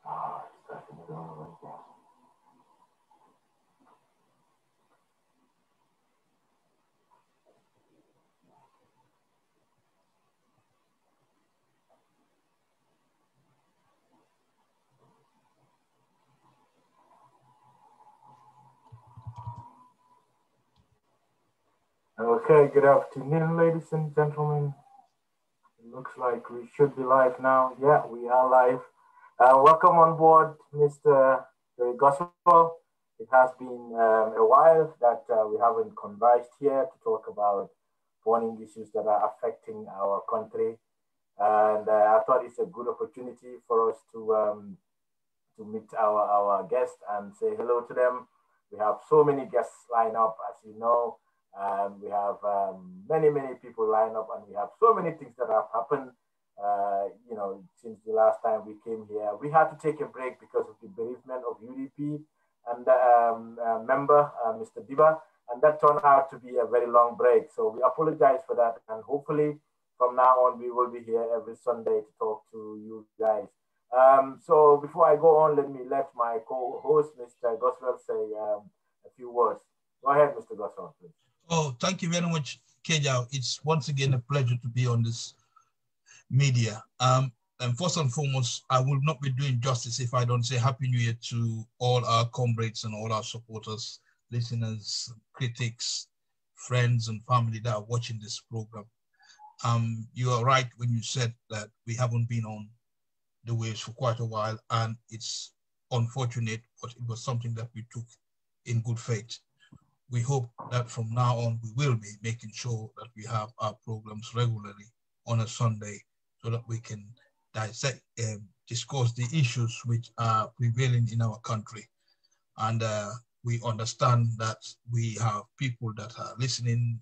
Okay, good afternoon, ladies and gentlemen. It looks like we should be live now. Yeah, we are live. Welcome on board, Mr. Goswell. It has been a while that we haven't conversed here to talk about burning issues that are affecting our country. And I thought it's a good opportunity for us to meet our guests and say hello to them. We have so many guests lined up, as you know. We have many people lined up, and we have so many things that have happened. Since the last time we came here, we had to take a break because of the bereavement of UDP and member, Mr. Diba, and that turned out to be a very long break. So we apologize for that, and hopefully from now on we will be here every Sunday to talk to you guys. So before I go on, let my co-host, Mr. Goswell, say a few words. Go ahead, Mr. Goswell, please. Oh, thank you very much, Kejau. It's once again a pleasure to be on this media. And first and foremost, I will not be doing justice if I don't say Happy New Year to all our comrades and all our supporters, listeners, critics, friends, and family that are watching this program. You are right when you said that we haven't been on the waves for quite a while, and it's unfortunate, but it was something that we took in good faith. We hope that from now on, we will be making sure that we have our programs regularly on a Sunday so that we can dissect and discuss the issues which are prevailing in our country. And we understand that we have people that are listening,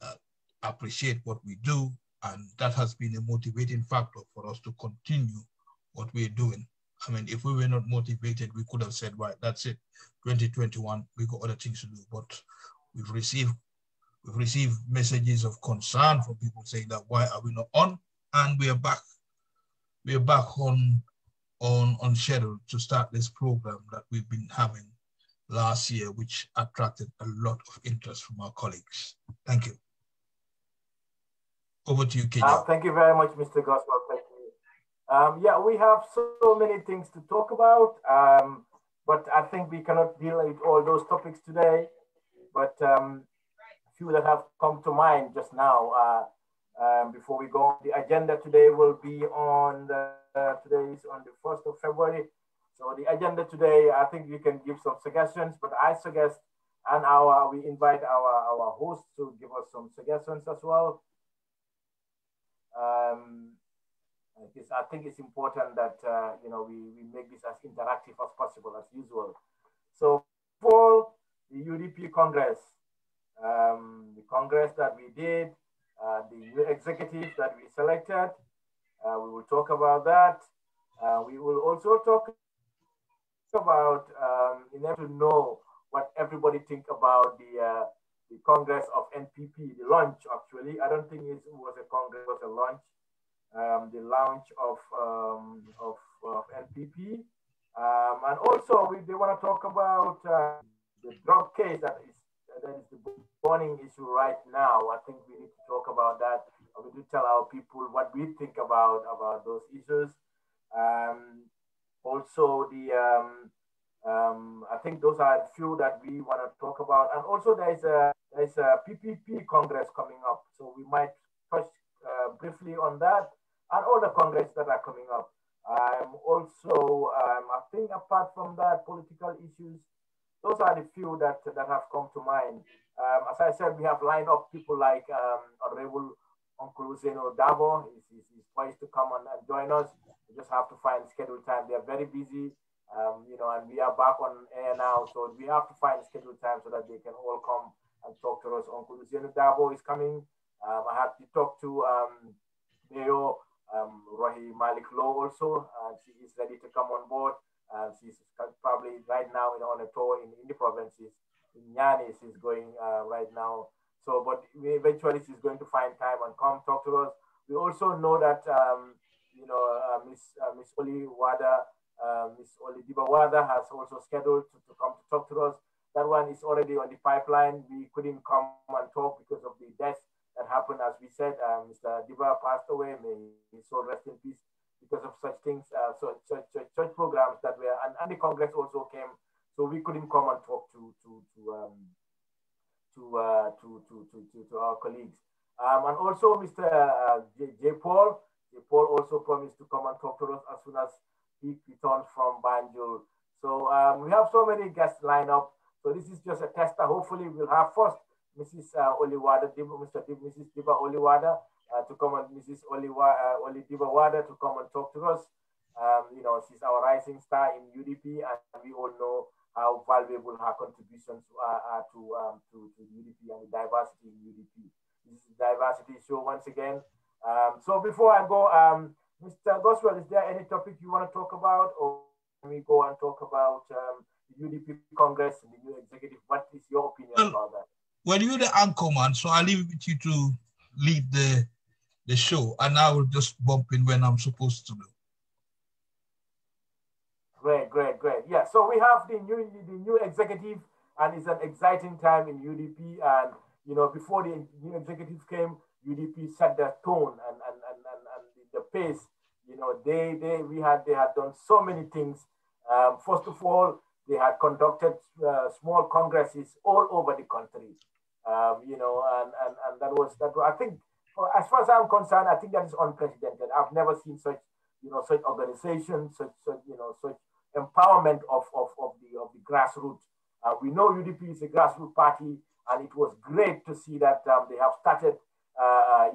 that appreciate what we do, and that has been a motivating factor for us to continue what we're doing. I mean, if we were not motivated, we could have said, right, that's it, 2021, we got other things to do. But we've received messages of concern from people saying that why are we not on? And we are back. We are back on schedule to start this program that we've been having last year, which attracted a lot of interest from our colleagues. Thank you. Over to you, Kejau. Thank you very much, Mr. Goswell. Thank you. Yeah, we have so many things to talk about, but I think we cannot deal with all those topics today. But a few that have come to mind just now. Before we go, the agenda today will be on today is on the 1st of February. So the agenda today, I think you can give some suggestions, but I suggest, and we invite our host to give us some suggestions as well. I think it's important that we make this as interactive as possible, as usual. So for the UDP Congress, the Congress that we did, the new executive that we selected, we will talk about that. We will also talk about in order to know what everybody think about the Congress of NPP, the launch actually. I don't think it was a Congress, it was a launch. The launch of NPP. And also they want to talk about the drug case that is the burning issue right now. I think we need to talk about that. We need to tell our people what we think about those issues. Also I think those are a few that we want to talk about. And also there's a PPP Congress coming up. So we might touch briefly on that and all the Congress that are coming up. I think apart from that, political issues, those are the few that have come to mind. As I said, we have lined up people like Honorable Uncle Zeno Davo. He's poised to come on and join us. We just have to find scheduled time. They are very busy, and we are back on air now. So we have to find scheduled time so that they can all come and talk to us. Uncle Zeno Davo is coming. I have to talk to Mayor Rohi Malik Low also. She is ready to come on board. She's probably right now on a tour in the provinces. In Nyani, she's going right now. So, but eventually she's going to find time and come talk to us. We also know that, Miss Oli Wada Ms. Oli Dibawada has also scheduled to come to talk to us. That one is already on the pipeline. We couldn't come and talk because of the death that happened. As we said, Mr. Diba passed away. May his soul rest in peace because of such things, such programs that were, and the Congress also came. So we couldn't come and talk to our colleagues. And also Mr. J. Paul also promised to come and talk to us as soon as he returns from Banjul. So we have so many guests lined up. So this is just a tester. Hopefully we'll have first Mrs. Oliwada, Mrs. Diba Oliwada to come, and Mrs. Oli Dibawada to come and talk to us. You know, she's our rising star in UDP, and we all know how valuable her contributions are to UDP and the diversity in UDP. This is a diversity show once again. So before I go, Mr. Goswell, is there any topic you want to talk about, or can we go and talk about the UDP Congress and the new executive? What is your opinion about that? Well, you're the anchorman, so I'll leave it with you to lead the show, and I will just bump in when I'm supposed to do. Great. Yeah, so we have the new executive, and it's an exciting time in UDP. And you know, before the new executive came, UDP set the tone and the pace. You know, they had done so many things. First of all, they had conducted small congresses all over the country. You know, and that was I think, as far as I'm concerned, I think that is unprecedented. I've never seen such, you know, such organizations, such empowerment of the grassroots. We know UDP is a grassroots party, and it was great to see that they have started,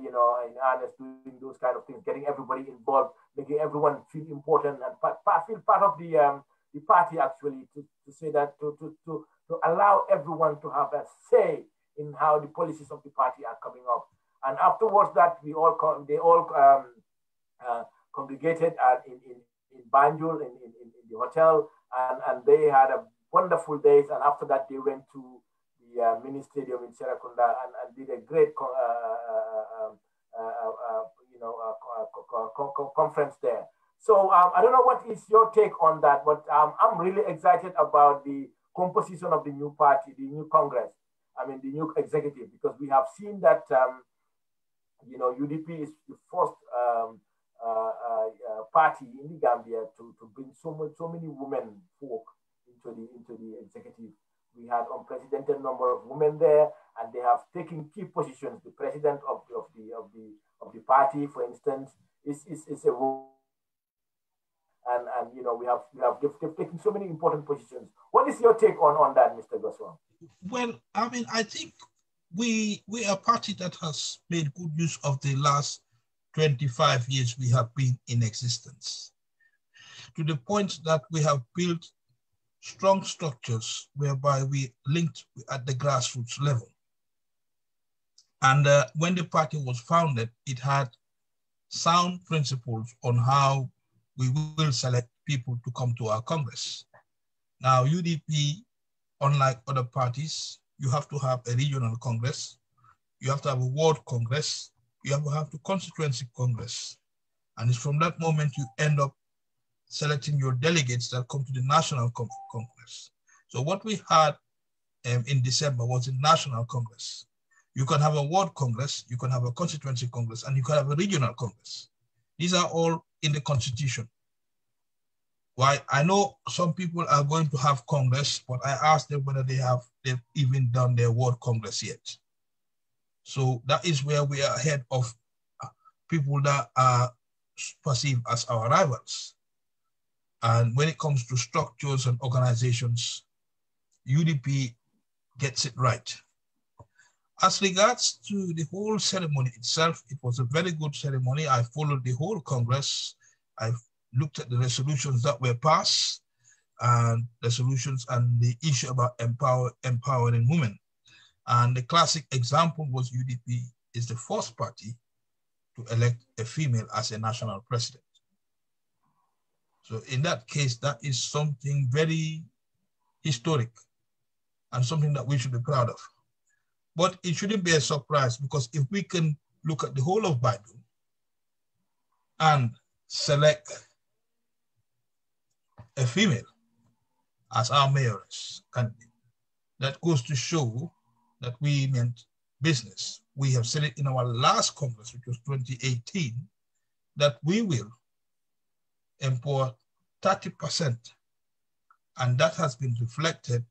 you know, in earnest doing those kind of things, getting everybody involved, making everyone feel important and feel part of the party, actually, to say that, to allow everyone to have a say in how the policies of the party are coming up. And afterwards, that they all congregated in Banjul in the hotel, and they had a wonderful days. And after that, they went to the mini stadium in Serakunda and did a great conference there. So I don't know what is your take on that, but I'm really excited about the composition of the new party, the new Congress. I mean, the new executive, because we have seen that you know, UDP is the first party in the Gambia to bring so many women folk into the executive. We had unprecedented number of women there, and they have taken key positions. The president of the party, for instance, is a woman. And you know, they've taken so many important positions. What is your take on that, Mr. Goswell? Well, I mean, I think we are a party that has made good use of the last 25 years we have been in existence, to the point that we have built strong structures whereby we linked at the grassroots level. And when the party was founded, it had sound principles on how we will select people to come to our Congress. Now, UDP, unlike other parties, you have to have a regional Congress, you have to have a ward Congress, you have to have the constituency Congress. And it's from that moment you end up selecting your delegates that come to the National Congress. So what we had in December was a National Congress. You can have a ward Congress, you can have a constituency Congress, and you can have a regional Congress. These are all in the Constitution. Why? I know some people are going to have Congress, but I asked them whether they've even done their ward Congress yet. So that is where we are ahead of people that are perceived as our rivals. And when it comes to structures and organizations, UDP gets it right. As regards to the whole ceremony itself, it was a very good ceremony. I followed the whole Congress. I looked at the resolutions that were passed, and resolutions and the issue about empowering women. And the classic example was UDP is the first party to elect a female as a national president. So in that case, that is something very historic and something that we should be proud of. But it shouldn't be a surprise, because if we can look at the whole of Bible and select a female as our mayoress candidate. That goes to show that we meant business. We have said it in our last Congress, which was 2018, that we will import 30%. And that has been reflected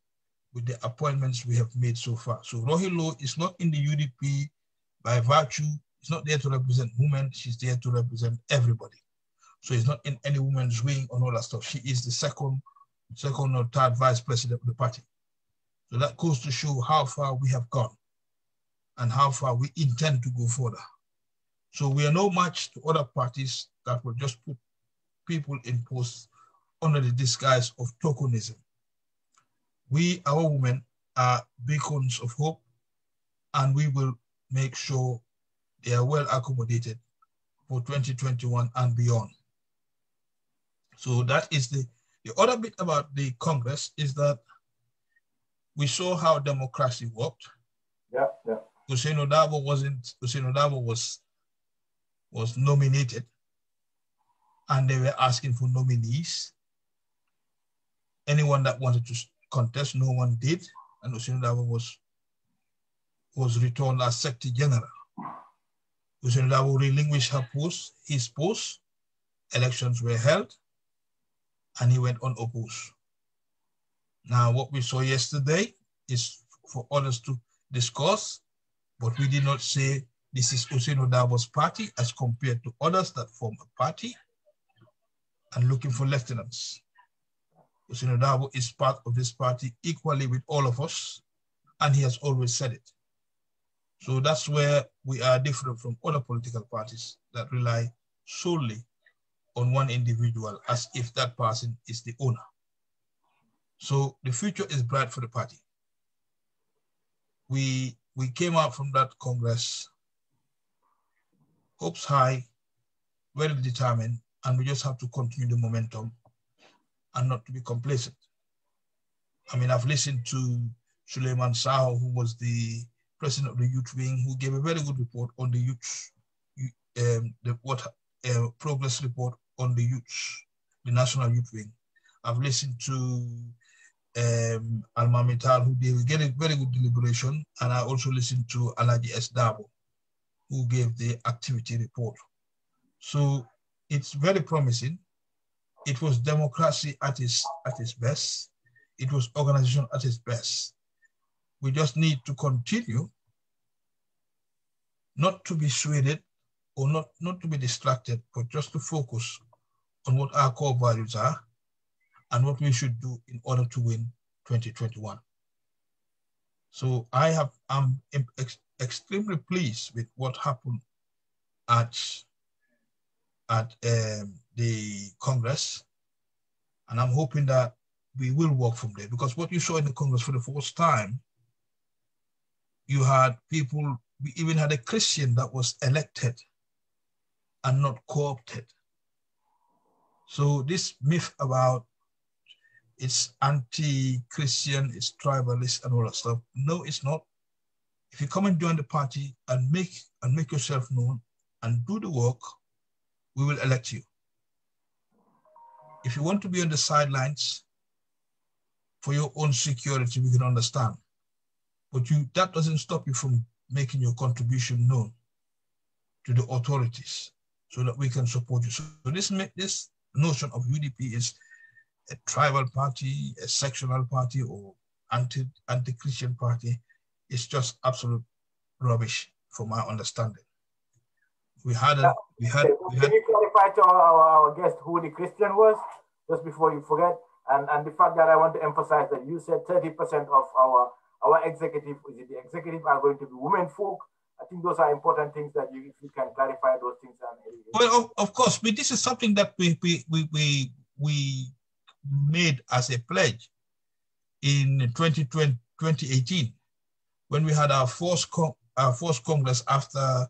with the appointments we have made so far. So Rohilo is not in the UDP by virtue. She's not there to represent women. She's there to represent everybody. So it's not in any woman's wing and all that stuff. She is the second or third vice president of the party. So that goes to show how far we have gone and how far we intend to go further. So we are no match to other parties that will just put people in posts under the disguise of tokenism. We, our women, are beacons of hope, and we will make sure they are well accommodated for 2021 and beyond. So that is the other bit about the Congress is that we saw how democracy worked. Yeah, yeah. Hussein Odabo was nominated, and they were asking for nominees. Anyone that wanted to contest, no one did, and Hussein Odabo was returned as Secretary General. Hussein Odabo relinquished his post, elections were held, and he went unopposed. Now, what we saw yesterday is for others to discuss, but we did not say this is Hussein Odabo's party as compared to others that form a party and looking for lieutenants. Hussein Odabo is part of this party equally with all of us, and he has always said it. So that's where we are different from other political parties that rely solely on one individual as if that person is the owner. So the future is bright for the party. We came out from that Congress, hopes high, very determined, and we just have to continue the momentum and not to be complacent. I mean, I've listened to Suleiman Saho, who was the president of the youth wing, who gave a very good report on the youth, progress report on the youth, the national youth wing. I've listened to Alma Mital, who gave a very good deliberation, and I also listened to Alaji S. Dabo, who gave the activity report. So it's very promising. It was democracy at its best. It was organization at its best. We just need to continue not to be swayed or not to be distracted, but just to focus on what our core values are and what we should do in order to win 2021. So I'm extremely pleased with what happened at the Congress, and I'm hoping that we will work from there, because what you saw in the Congress for the first time, you had people, we even had a Christian that was elected and not co-opted. So this myth about it's anti-Christian, it's tribalist and all that stuff, no, it's not. If you come and join the party and make yourself known and do the work, we will elect you. If you want to be on the sidelines for your own security, we can understand. But that doesn't stop you from making your contribution known to the authorities so that we can support you. So this notion of UDP is a tribal party, a sectional party, or anti-Christian party is just absolute rubbish from my understanding. Can you clarify to our guest who the Christian was, just before you forget? And the fact that I want to emphasize that you said 30% of our executive, the executive are going to be women folk. I think those are important things that if you can clarify those things. Well, of course, but this is something that we made as a pledge in 2018 when we had our first Congress after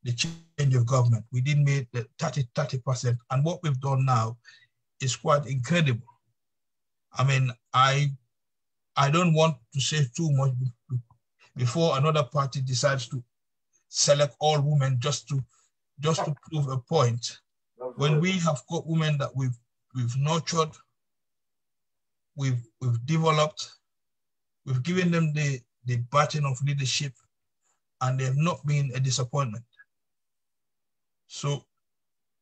the change of government. We did make the 30%, and what we've done now is quite incredible. I mean, I don't want to say too much before another party decides to select all women just to prove a point. When we have got women that we've nurtured, we've developed, we've given them the baton of leadership, and they have not been a disappointment. So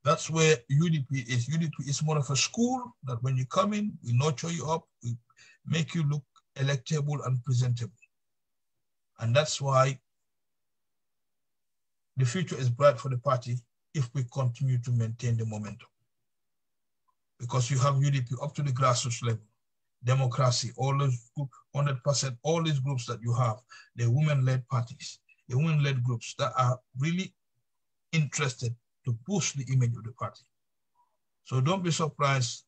that's where UDP is. UDP is more of a school that when you come in, we nurture you up, we make you look electable and presentable. And that's why the future is bright for the party if we continue to maintain the momentum. Because you have UDP up to the grassroots level, democracy, all those groups, 100%, all these groups that you have, they're women-led parties, the women-led groups that are really interested to boost the image of the party. So don't be surprised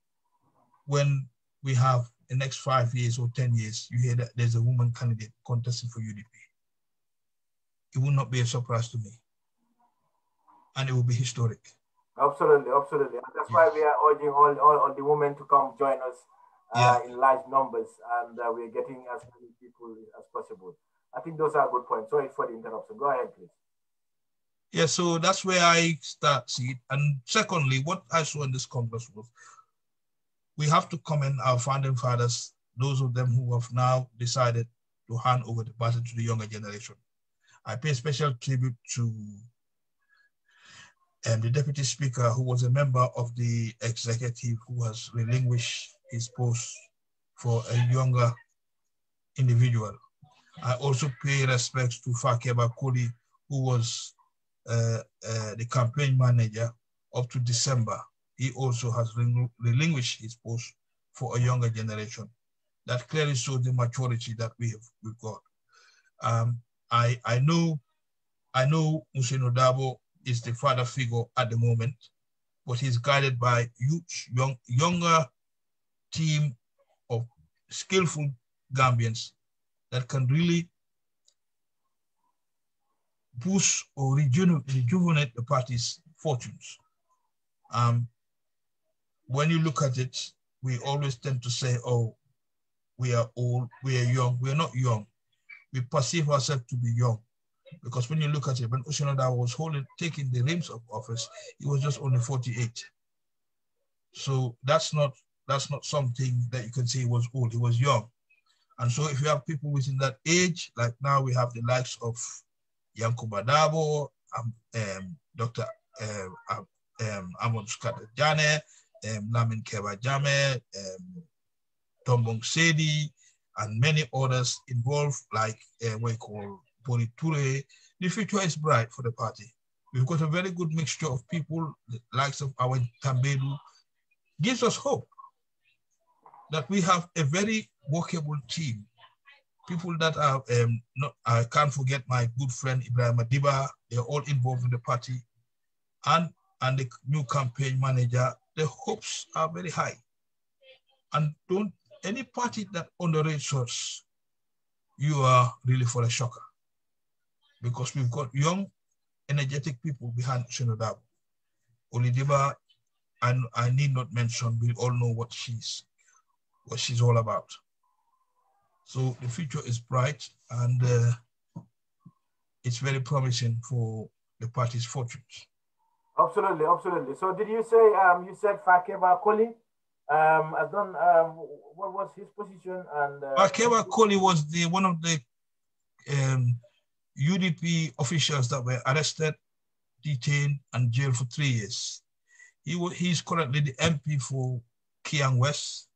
when we have the next 5 years or 10 years, you hear that there's a woman candidate contesting for UDP. It will not be a surprise to me. And it will be historic. Absolutely, absolutely. And that's why we are urging all the women to come join us in large numbers, and we're getting as many people as possible. I think those are good points. Sorry for the interruption. Go ahead, please. Yeah, so that's where I start, see. And secondly, what I saw in this Congress was we have to commend our founding fathers, those of them who have now decided to hand over the baton to the younger generation. I pay special tribute to the Deputy Speaker, who was a member of the executive, who has relinquished his post for a younger individual. I also pay respects to Fakeba Koli, who was the campaign manager up to December. He also has relinquished his post for a younger generation. That clearly shows the maturity that we've got. I know Museno Dabo is the father figure at the moment, but he's guided by younger team of skillful Gambians that can really boost or rejuvenate the party's fortunes. When you look at it, we always tend to say, oh, we are old, we are young. We are not young. We perceive ourselves to be young. Because when you look at it, when Oshinoda was taking the reins of office, he was just only 48. So that's not something that you can say he was old, he was young. And so if you have people within that age, like now we have the likes of Yankuba Dabo, Dr. Amon Skata Jane, Lamin Keba Jame, Tombong Sedi, and many others involved, like what we call Kejau Touray. The future is bright for the party. We've got a very good mixture of people, the likes of our Tambedu, gives us hope that we have a very workable team. People that are, I can't forget my good friend Ibrahim Adiba, they're all involved in the party, and the new campaign manager. The hopes are very high. And any party that underrates us, you are really for a shocker. Because we've got young, energetic people behind Shinodabo. Olidiba, and I need not mention, we all know what she's all about. So the future is bright, and it's very promising for the party's fortunes. Absolutely, absolutely. So did you say, you said Fakeba Koli has done, what was his position? And Fakeba Koli was one of the UDP officials that were arrested, detained, and jailed for 3 years. He's currently the MP for Kiang West,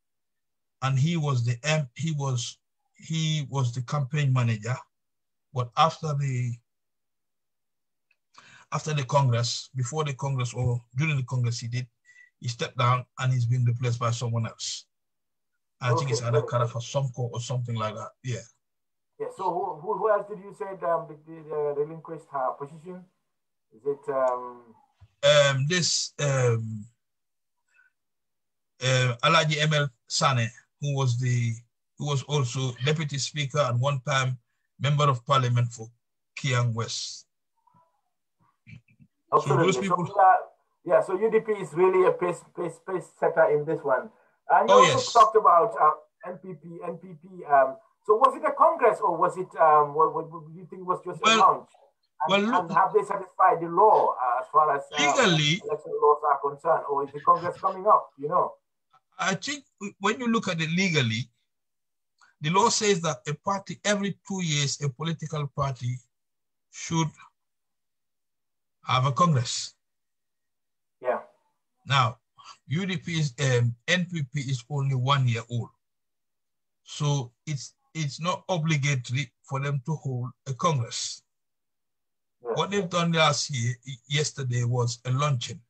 and he was the campaign manager. But after the Congress, before the Congress or during the Congress, he stepped down and he's been replaced by someone else. I think it's either Karafa Somko or something like that. Yeah. Yeah. So who else did you say the relinquished her position? Is it Alaji ML Sane, who was also Deputy Speaker and one-time Member of Parliament for Kiang West. Absolutely. So those people, so UDP is really a pace setter in this one. And you also talked about NPP. So was it a Congress or was it, what do you think was just a launch? And have they satisfied the law as far as legally election laws are concerned? Or is the Congress coming up, you know? I think when you look at it legally, the law says that a party, every 2 years, a political party should have a Congress. Yeah. Now, UDP's NPP is only 1 year old. So it's not obligatory for them to hold a Congress. Yeah. What they've done yesterday was a luncheon.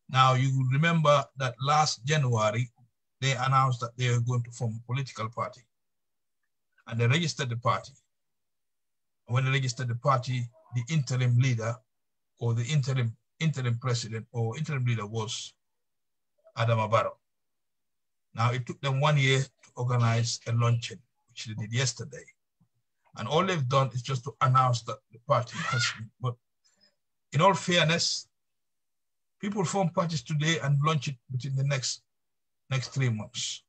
Now, you remember that last January, they announced that they were going to form a political party. And they registered the party. And when they registered the party, the interim leader or the interim president or interim leader was Adama Barrow. Now, it took them 1 year to organize a luncheon, which they did yesterday. And all they've done is just to announce that the party has been. But in all fairness, people form parties today and launch it within the next 3 months.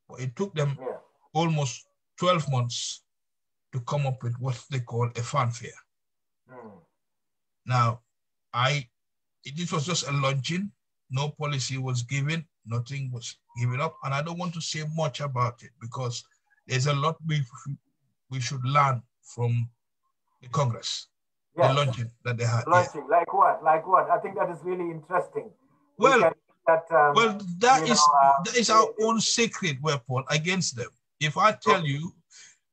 But it took them almost 12 months to come up with what they call a fanfare. Now, this was just a luncheon. No policy was given, nothing was given up. And I don't want to say much about it because there's a lot we should learn from the Congress, the luncheon that they had. Luncheon, like what? Like what? I think that is really interesting. Well, that is our own secret weapon against them. If I tell you,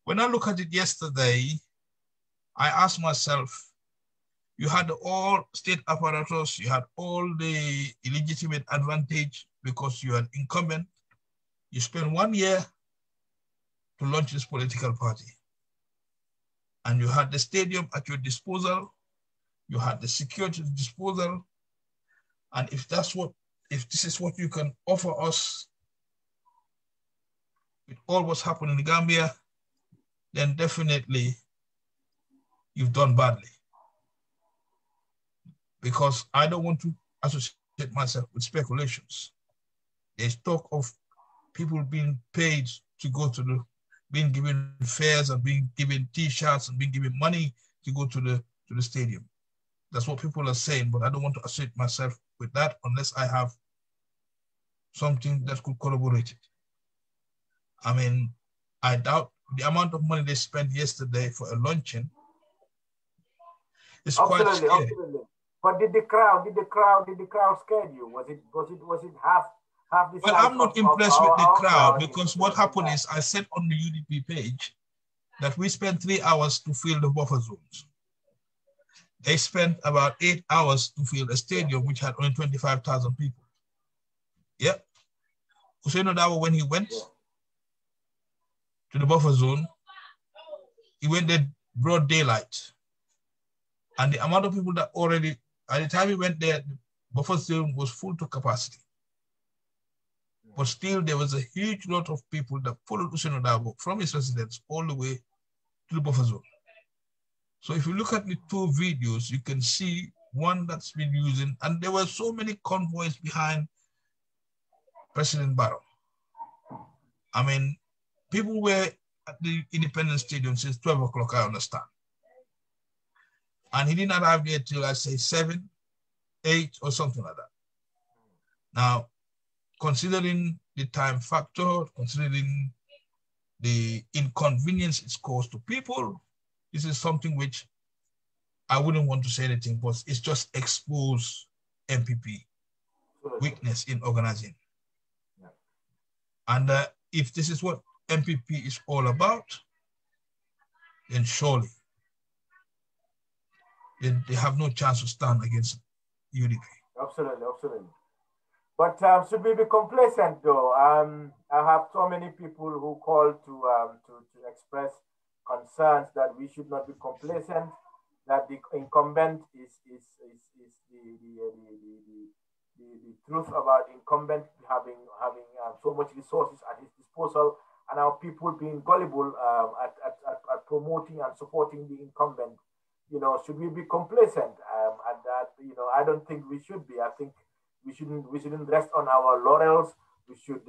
when I look at it yesterday, I asked myself, you had all state apparatus, you had all the illegitimate advantage because you are incumbent. You spent 1 year to launch this political party. And you had the stadium at your disposal, you had the security at disposal. And if this is what you can offer us with all what's happening in Gambia, then definitely you've done badly. Because I don't want to associate myself with speculations. There's talk of people being paid to go to being given fares and being given T-shirts and being given money to go to the stadium. That's what people are saying, but I don't want to associate myself with that unless I have something that could corroborate it. I mean, I doubt the amount of money they spent yesterday for a luncheon is quite scary. Absolutely. But did the crowd scare you? Was it half the size? Well, I'm not impressed with the crowd because what happened is I said on the UDP page that we spent 3 hours to fill the buffer zones. They spent about 8 hours to fill a stadium which had only 25,000 people. Yep. Hussein Odawa, when he went to the buffer zone, he went there broad daylight. And the amount of people that already, at the time he went there, the buffer zone was full to capacity. But still, there was a huge lot of people that followed Hussein Odawa from his residence all the way to the buffer zone. So if you look at the 2 videos, you can see one that's been using, and there were so many convoys behind President Barrow. I mean, people were at the Independence Stadium since 12 o'clock, I understand. And he didn't arrive there till, I say, 7, 8, or something like that. Now, considering the time factor, considering the inconvenience it's caused to people, this is something which I wouldn't want to say anything, but it's just expose MPP weakness in organizing. Yeah. And if this is what MPP is all about, then surely they have no chance to stand against UDP. Absolutely. But should we be complacent though? I have so many people who call to express concerns that we should not be complacent, that the incumbent is the truth about the incumbent having so much resources at his disposal, and our people being gullible at promoting and supporting the incumbent. You know, should we be complacent? And that, you know, I don't think we should be. I think we shouldn't rest on our laurels. We should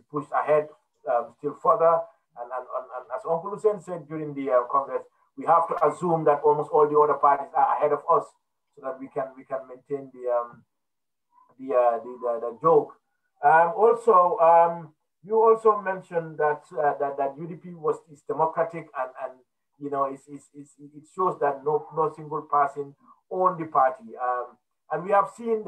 push ahead still further. And as Uncle Hussein said during the Congress, we have to assume that almost all the other parties are ahead of us, so that we can maintain the joke. You also mentioned that that UDP is democratic and you know it shows that no single person owned the party. And we have seen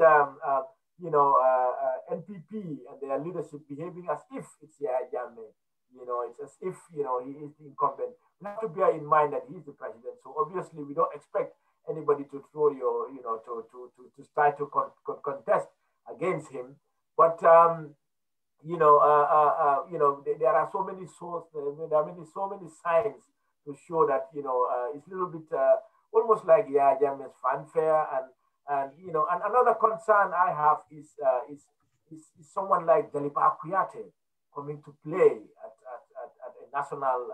NPP and their leadership behaving as if it's Yahya Jammeh. You know, it's as if he is the incumbent. We have to bear in mind that he's the president. So obviously, we don't expect anybody to throw to try to contest against him. But there are so many so many signs to show that it's a little bit almost like Jammeh's fanfare and another concern I have is someone like Jaliba Kuyate coming to play at a national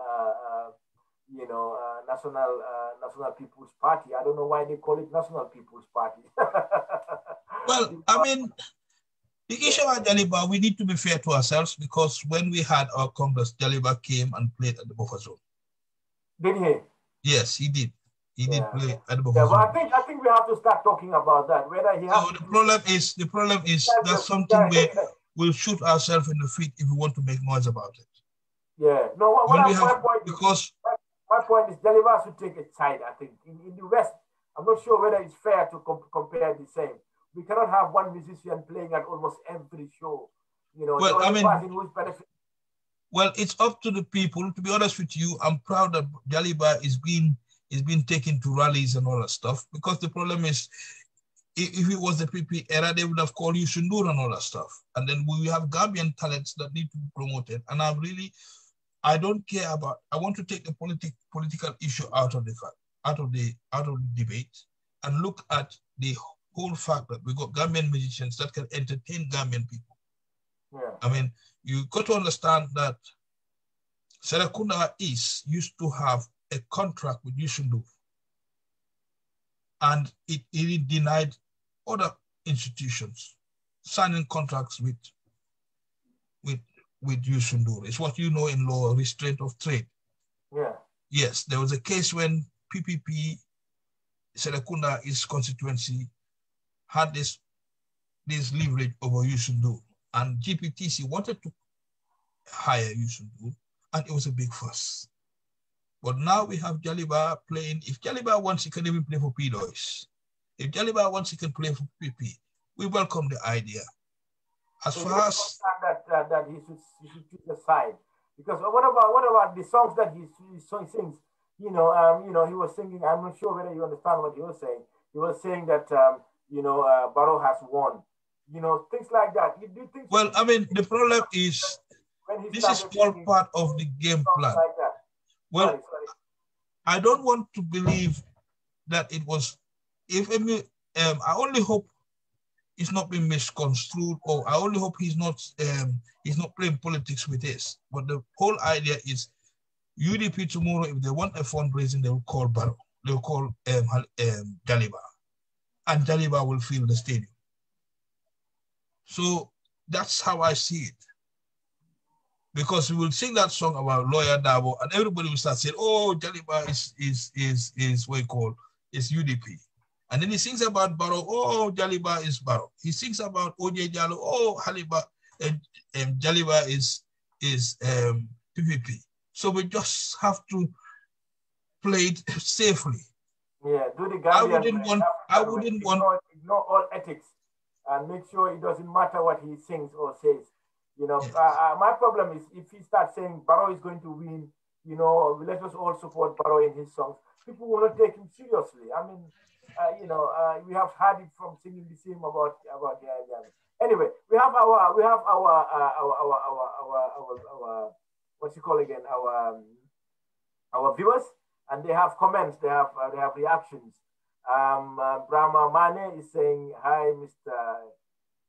National People's Party. I don't know why they call it National People's Party. Well, I mean, the issue about Jaliba, we need to be fair to ourselves because when we had our Congress, Jaliba came and played at the buffer zone. Did he? Yes, he did. He did play at the buffer zone. But I think we have to start talking about that. Whether he has. So the problem is that's something where we'll shoot ourselves in the feet if we want to make noise about it. Yeah. No. My point is Jaliba should take a side. I think in the West, I'm not sure whether it's fair to compare the same. We cannot have one musician playing at almost every show. Well, I mean, well, it's up to the people. To be honest with you, I'm proud that Jaliba is being taken to rallies and all that stuff. Because the problem is, if it was the PP era, they would have called you Sundur and all that stuff. And then we have Gambian talents that need to be promoted. And I don't care about. I want to take the political issue out of the debate and look at the whole fact that we got Gambian musicians that can entertain Gambian people. Yeah. I mean, you got to understand that Serekunda East used to have a contract with Yusundu, and it denied other institutions signing contracts with Yusundu. It's what you know in law, restraint of trade. Yeah. Yes, there was a case when PPP, Serekunda East constituency, had this leverage over Yusundu, and GPTC wanted to hire Yusundu, and it was a big fuss. But now we have Jaliba playing. If Jaliba wants, he can even play for PDOIS. If Jaliba wants, he can play for PP. We welcome the idea. As far as that he should choose a side, because what about the songs that he sings? He was singing. I'm not sure whether you understand what he was saying. He was saying that Barrow has won. Things like that. Do you think? Well, I mean, the problem is this is all part of the game plan. Like that. Well, sorry. I don't want to believe that it was. I only hope it's not being misconstrued, or I only hope he's not playing politics with this. But the whole idea is UDP tomorrow, if they want a fundraising, they will call Barrow. They will call Jaliba, and Jaliba will fill the stadium. So that's how I see it. Because we will sing that song about Lawyer Dabo, and everybody will start saying, "Oh, Jaliba is what you call is UDP," and then he sings about Barrow. "Oh, Jaliba is Barrow." He sings about OJ Jallo. "Oh, Haliba and Jaliba is PPP." So we just have to play it safely. Yeah, do the Gambian. I wouldn't want. Ignore all ethics and make sure it doesn't matter what he sings or says. Yes. My problem is if he starts saying Barrow is going to win, let us all support Barrow in his songs. People will not take him seriously. I mean, we have heard it from singing the same about Anyway, we have our what's it called again? Our viewers, and they have comments. They have reactions. Brahma Mane is saying hi, Mr.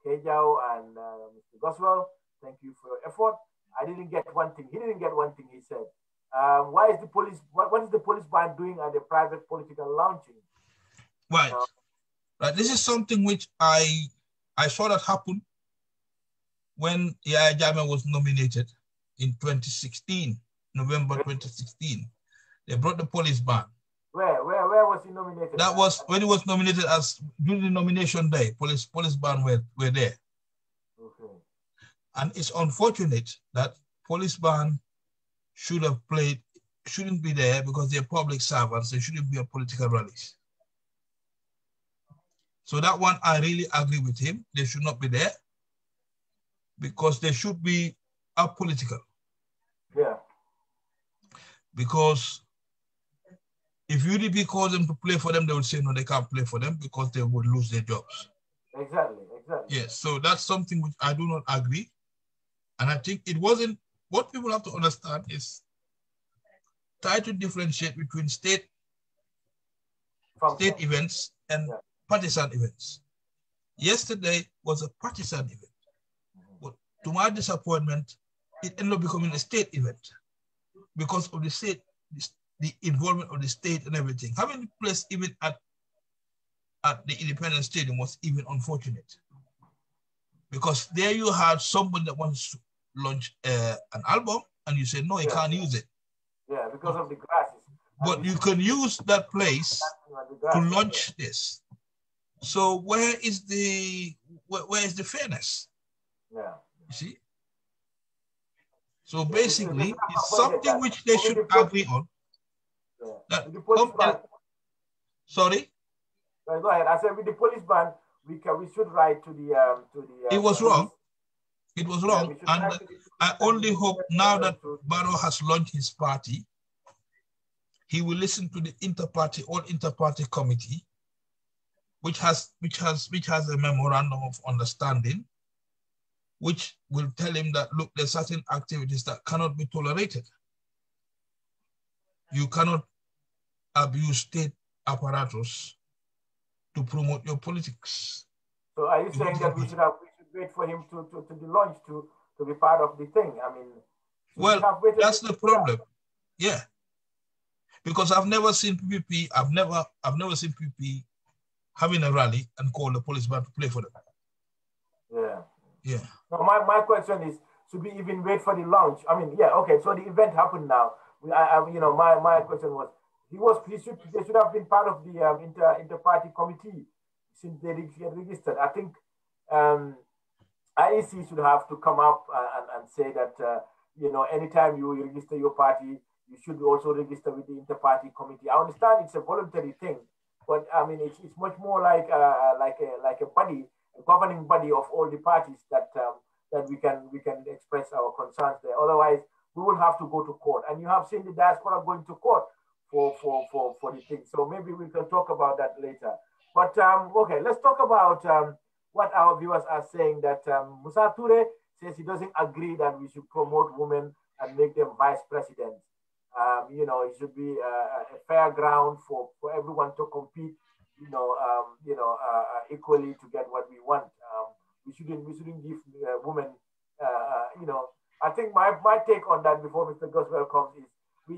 Kejau and Mr. Goswell. Thank you for your effort. I didn't get one thing. He didn't get one thing, he said. Why is the police, what is the police band doing at the private political launching? Right. Right. This is something which I saw that happen when Yahya Jammeh was nominated in 2016, November 2016. They brought the police band. Where was he nominated? That was when he was nominated as during the nomination day. Police band were there. Okay. And it's unfortunate that police band shouldn't be there because they're public servants. They shouldn't be at political rallies. So that one, I really agree with him. They should not be there because they should be apolitical. Yeah. Because if UDP calls them to play for them, they would say no, they can't play for them because they would lose their jobs. Exactly. Yes, so that's something which I do not agree. And I think it wasn't, what people have to understand is try to differentiate between state events and partisan events. Yesterday was a partisan event, but to my disappointment, it ended up becoming a state event because of the state, the involvement of the state and everything. Having the place even at the Independence Stadium was even unfortunate because there you had somebody that wants to launch an album and you say, no, you can't use it. Yeah, because of the grasses. But you can use that place to launch this. So where is the fairness? Yeah. You see? So basically, it's something which they should agree on. Yeah. Sorry? Go ahead. I said with the police band, we should write to the it was wrong. It was wrong. And I only hope now that Barrow has launched his party, he will listen to the inter-party committee, which has a memorandum of understanding, which will tell him that, look, there's certain activities that cannot be tolerated. You cannot abuse state apparatus to promote your politics. So are you saying that we should wait for him to be launched to be part of the thing? I mean, well, that's the problem. Yeah. Because I've never seen PPP, I've never seen PPP having a rally and call the police band to play for them. Yeah. Yeah. No, my question is, should we even wait for the launch? I mean, yeah, okay, so the event happened now. My question was, they should have been part of the inter-party committee since they get registered. I think IEC should have to come up and say that, anytime you register your party, you should also register with the inter-party committee. I understand it's a voluntary thing, but I mean, it's much more like a body, a governing body of all the parties that we can express our concerns there. Otherwise, we will have to go to court. And you have seen the diaspora going to court for the thing. So maybe we can talk about that later. But okay, let's talk about what our viewers are saying. That Musa Toure says he doesn't agree that we should promote women and make them vice presidents. It should be a fair ground for everyone to compete, equally to get what we want. We shouldn't give women, I think my take on that before Mr. Goswell comes is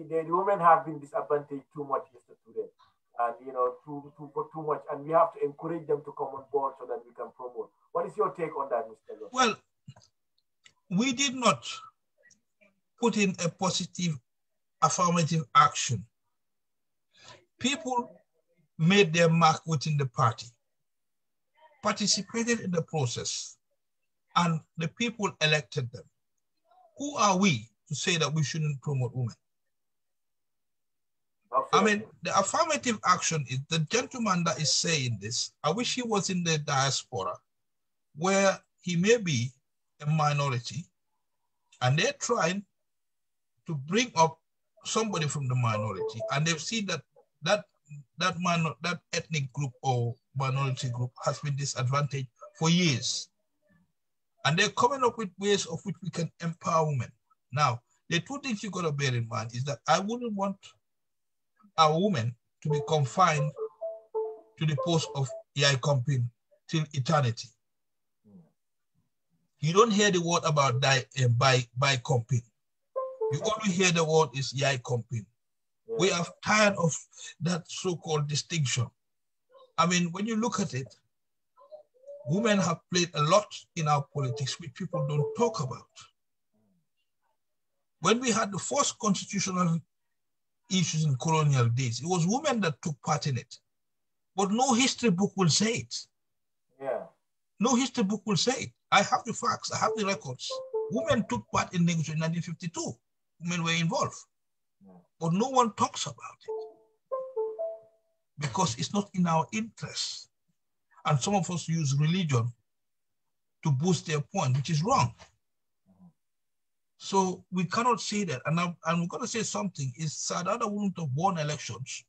the women have been disadvantaged too much, Mr. Today, and too much, and we have to encourage them to come on board so that we can promote. What is your take on that, Mr. Goswell? Well, we did not put in a positive affirmative action. People made their mark within the party, participated in the process, and the people elected them. Who are we to say that we shouldn't promote women? Okay. I mean, the affirmative action is the gentleman that is saying this. I wish he was in the diaspora where he may be a minority and they're trying to bring up somebody from the minority, and they've seen that ethnic group or minority group has been disadvantaged for years. And they're coming up with ways of which we can empower women. Now, the two things you got to bear in mind is that I wouldn't want our women to be confined to the post of Yai Kompin till eternity. You don't hear the word about by Kompin. You only hear the word is Yai Kompin. Yeah. We are tired of that so-called distinction. I mean, when you look at it, women have played a lot in our politics which people don't talk about. When we had the first constitutional issues in colonial days. It was women that took part in it. But no history book will say it. Yeah. No history book will say it. I have the facts. I have the records. Women took part in negotiations in 1952. Women were involved. Yeah. But no one talks about it because it's not in our interest. And some of us use religion to boost their point, which is wrong. So we cannot say that. And I'm going to say something. Is Sadada wouldn't have won elections,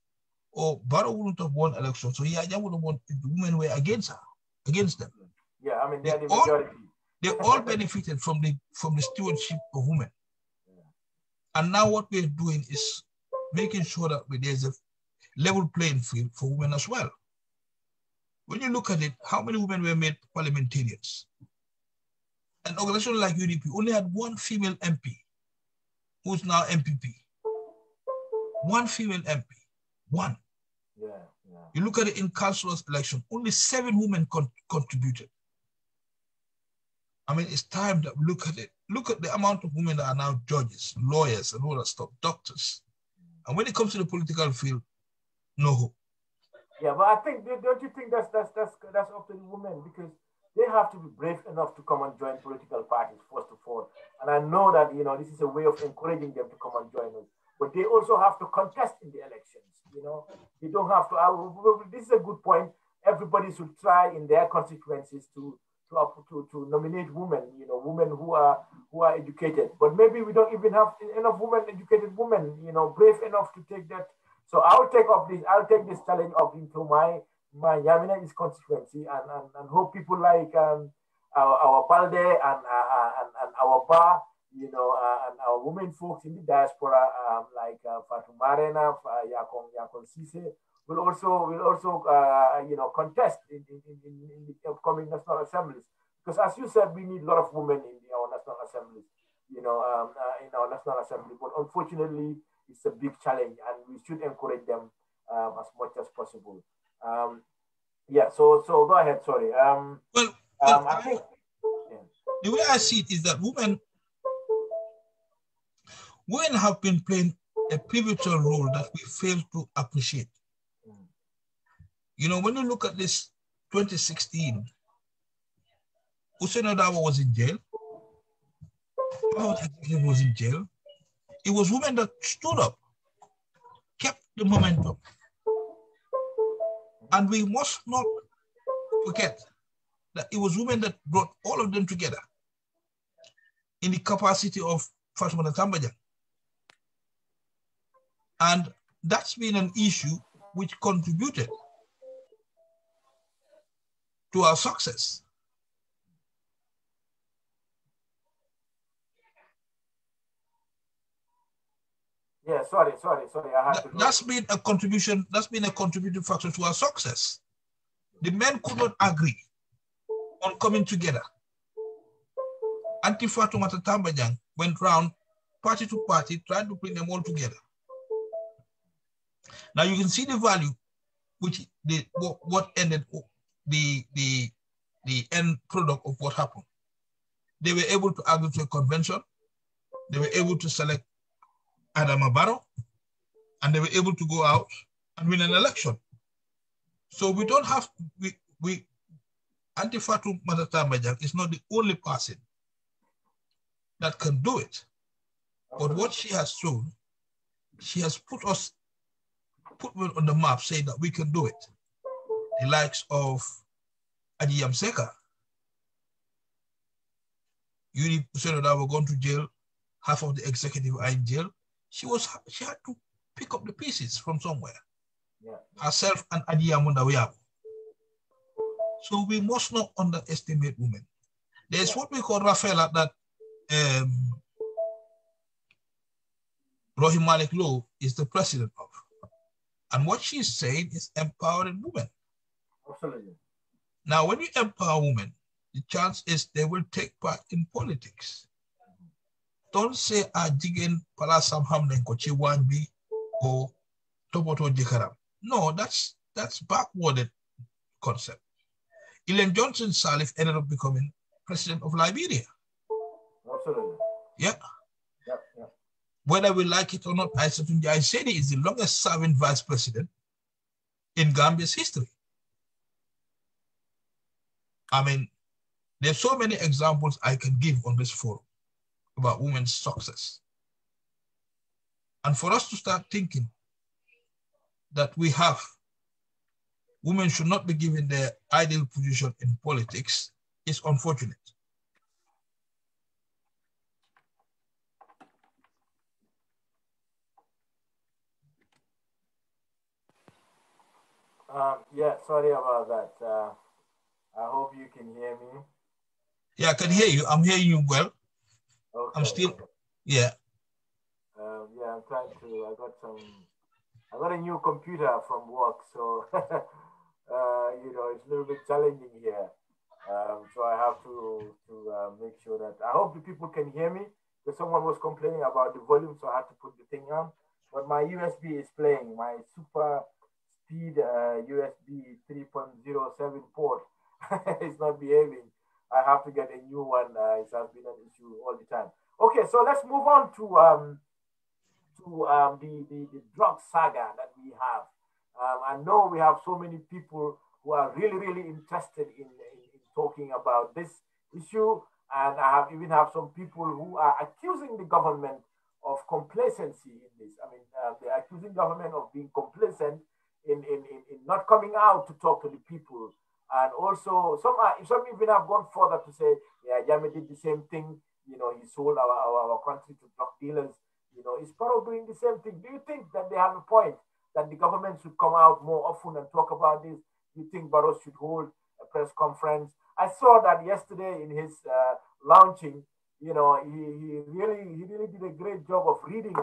or Barrow wouldn't have won elections. So yeah, would have won if the women were against them. Yeah, I mean, they're the majority. They all benefited from the stewardship of women. Yeah. And now what we're doing is making sure that there's a level playing field for women as well. When you look at it, how many women were made parliamentarians? An organization like UDP only had one female MP, who's now MPP. One female MP, one. Yeah, yeah. You look at it in councillors' election, only 7 women contributed. I mean, it's time that we look at it. Look at the amount of women that are now judges, lawyers, and all that stuff, doctors. And when it comes to the political field, no hope. Yeah, but I think, don't you think that's up to the women? Because they have to be brave enough to come and join political parties, first of all. And I know that, you know, this is a way of encouraging them to come and join us. But they also have to contest in the elections, you know. They don't have to, this is a good point. Everybody should try in their constituencies to nominate women, you know, women who are educated. But maybe we don't even have enough educated women, you know, brave enough to take that. So I'll take this challenge up into my Yamina constituency and hope people like our Balde and our Ba, you know, and our women folks in the diaspora, like Fatou Marena, Yakon Sise, will also you know, contest in the upcoming national assemblies. Because as you said, we need a lot of women in our national assemblies, you know, in our national assembly. But unfortunately, it's a big challenge, and we should encourage them as much as possible. Yeah, so go ahead, sorry. I think the way I see it is that women have been playing a pivotal role that we fail to appreciate. You know, when you look at this 2016, Hussein Odawa was in jail. He was in jail. It was women that stood up, kept the momentum. And we must not forget that it was women that brought all of them together in the capacity of Fatoumata Tambajang. And that's been an issue which contributed to our success. Yeah, sorry. I have to go. That's been a contribution. That's been a contributing factor to our success. The men could not agree on coming together. Auntie Fatoumata Tambajang went round party to party, trying to bring them all together. Now you can see the value, which what ended the end product of what happened. They were able to agree to a convention. They were able to select Adama Barrow, and they were able to go out and win an election. So we don't have, Auntie Fatoumata Tambajang is not the only person that can do it. But what she has shown, she has put me on the map saying that we can do it. The likes of Adiyam Seka, Yuri Puseno were going to jail, half of the executive are in jail. She had to pick up the pieces from somewhere. Yeah. Herself and Adiyam Mundawiyabo. So we must not underestimate women. There's what we call Rafaela that Rohim Malik Low is the president of. And what she's saying is empowering women. Absolutely. Now, when you empower women, the chance is they will take part in politics. Don't say jigen palasam hamden ko chiwanbi or toboto jikaram. No, that's backwarded concept. Ellen Johnson Sirleaf ended up becoming president of Liberia. Absolutely. Yeah. Yep. Whether we like it or not, Aissatou Njie Saini is the longest serving vice president in Gambia's history. I mean, there's so many examples I can give on this forum about women's success. And for us to start thinking that women should not be given their ideal position in politics is unfortunate. Yeah, sorry about that. I hope you can hear me. Yeah, I can hear you. I'm hearing you well. Okay. I'm still, yeah. Yeah, I'm trying to, I got a new computer from work, so, you know, it's a little bit challenging here. So I have to make sure that, I hope the people can hear me, because someone was complaining about the volume, so I had to put the thing on. But my USB is playing, my super speed USB 3.07 port is not behaving. I have to get a new one. It has been an issue all the time. Okay, so let's move on to the drug saga that we have. I know we have so many people who are really, really interested in talking about this issue. And I even have some people who are accusing the government of complacency in this. I mean, they're accusing government of being complacent in not coming out to talk to the people. And also, some even have gone further to say, yeah, Yami did the same thing. You know, he sold our country to drug dealers. You know, is Paro doing the same thing? Do you think that they have a point that the government should come out more often and talk about this? Do you think Barrow should hold a press conference? I saw that yesterday in his launching. You know, he really did a great job of reading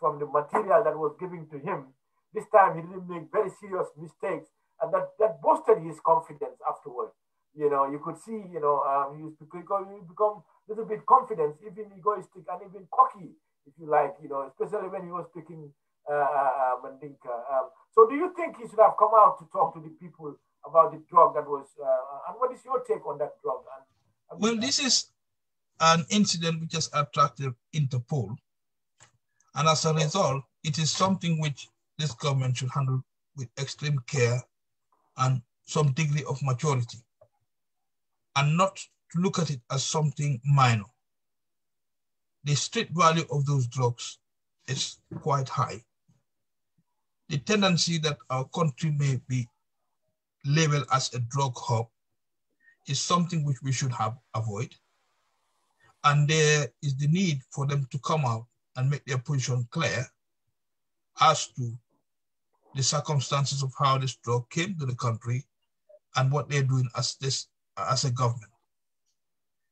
from the material that was given to him. This time he didn't make very serious mistakes, and that boosted his confidence afterwards. You know, you could see, you know, he become a little bit confident, even egoistic and even cocky, if you like, you know, especially when he was speaking Mandinka. So do you think he should have come out to talk to the people about the drug that was, and what is your take on that drug? Well, this is an incident which has attracted Interpol. And as a result, it is something which this government should handle with extreme care and some degree of maturity, and not to look at it as something minor. The street value of those drugs is quite high. The tendency that our country may be labeled as a drug hub is something which we should avoid. And there is the need for them to come out and make their position clear as to the circumstances of how this drug came to the country and what they're doing as a government.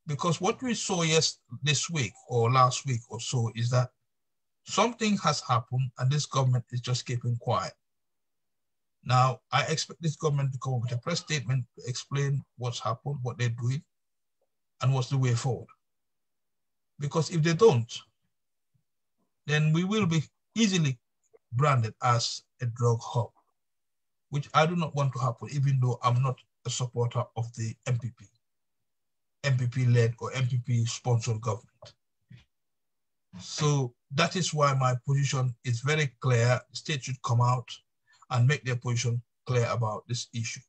Because what we saw this week or last week or so is that something has happened and this government is just keeping quiet. Now, I expect this government to come up with a press statement to explain what's happened, what they're doing, and what's the way forward. Because if they don't, then we will be easily branded as a drug hub, which I do not want to happen, even though I'm not a supporter of the MPP-led or MPP-sponsored government. So that is why my position is very clear. The state should come out and make their position clear about this issue.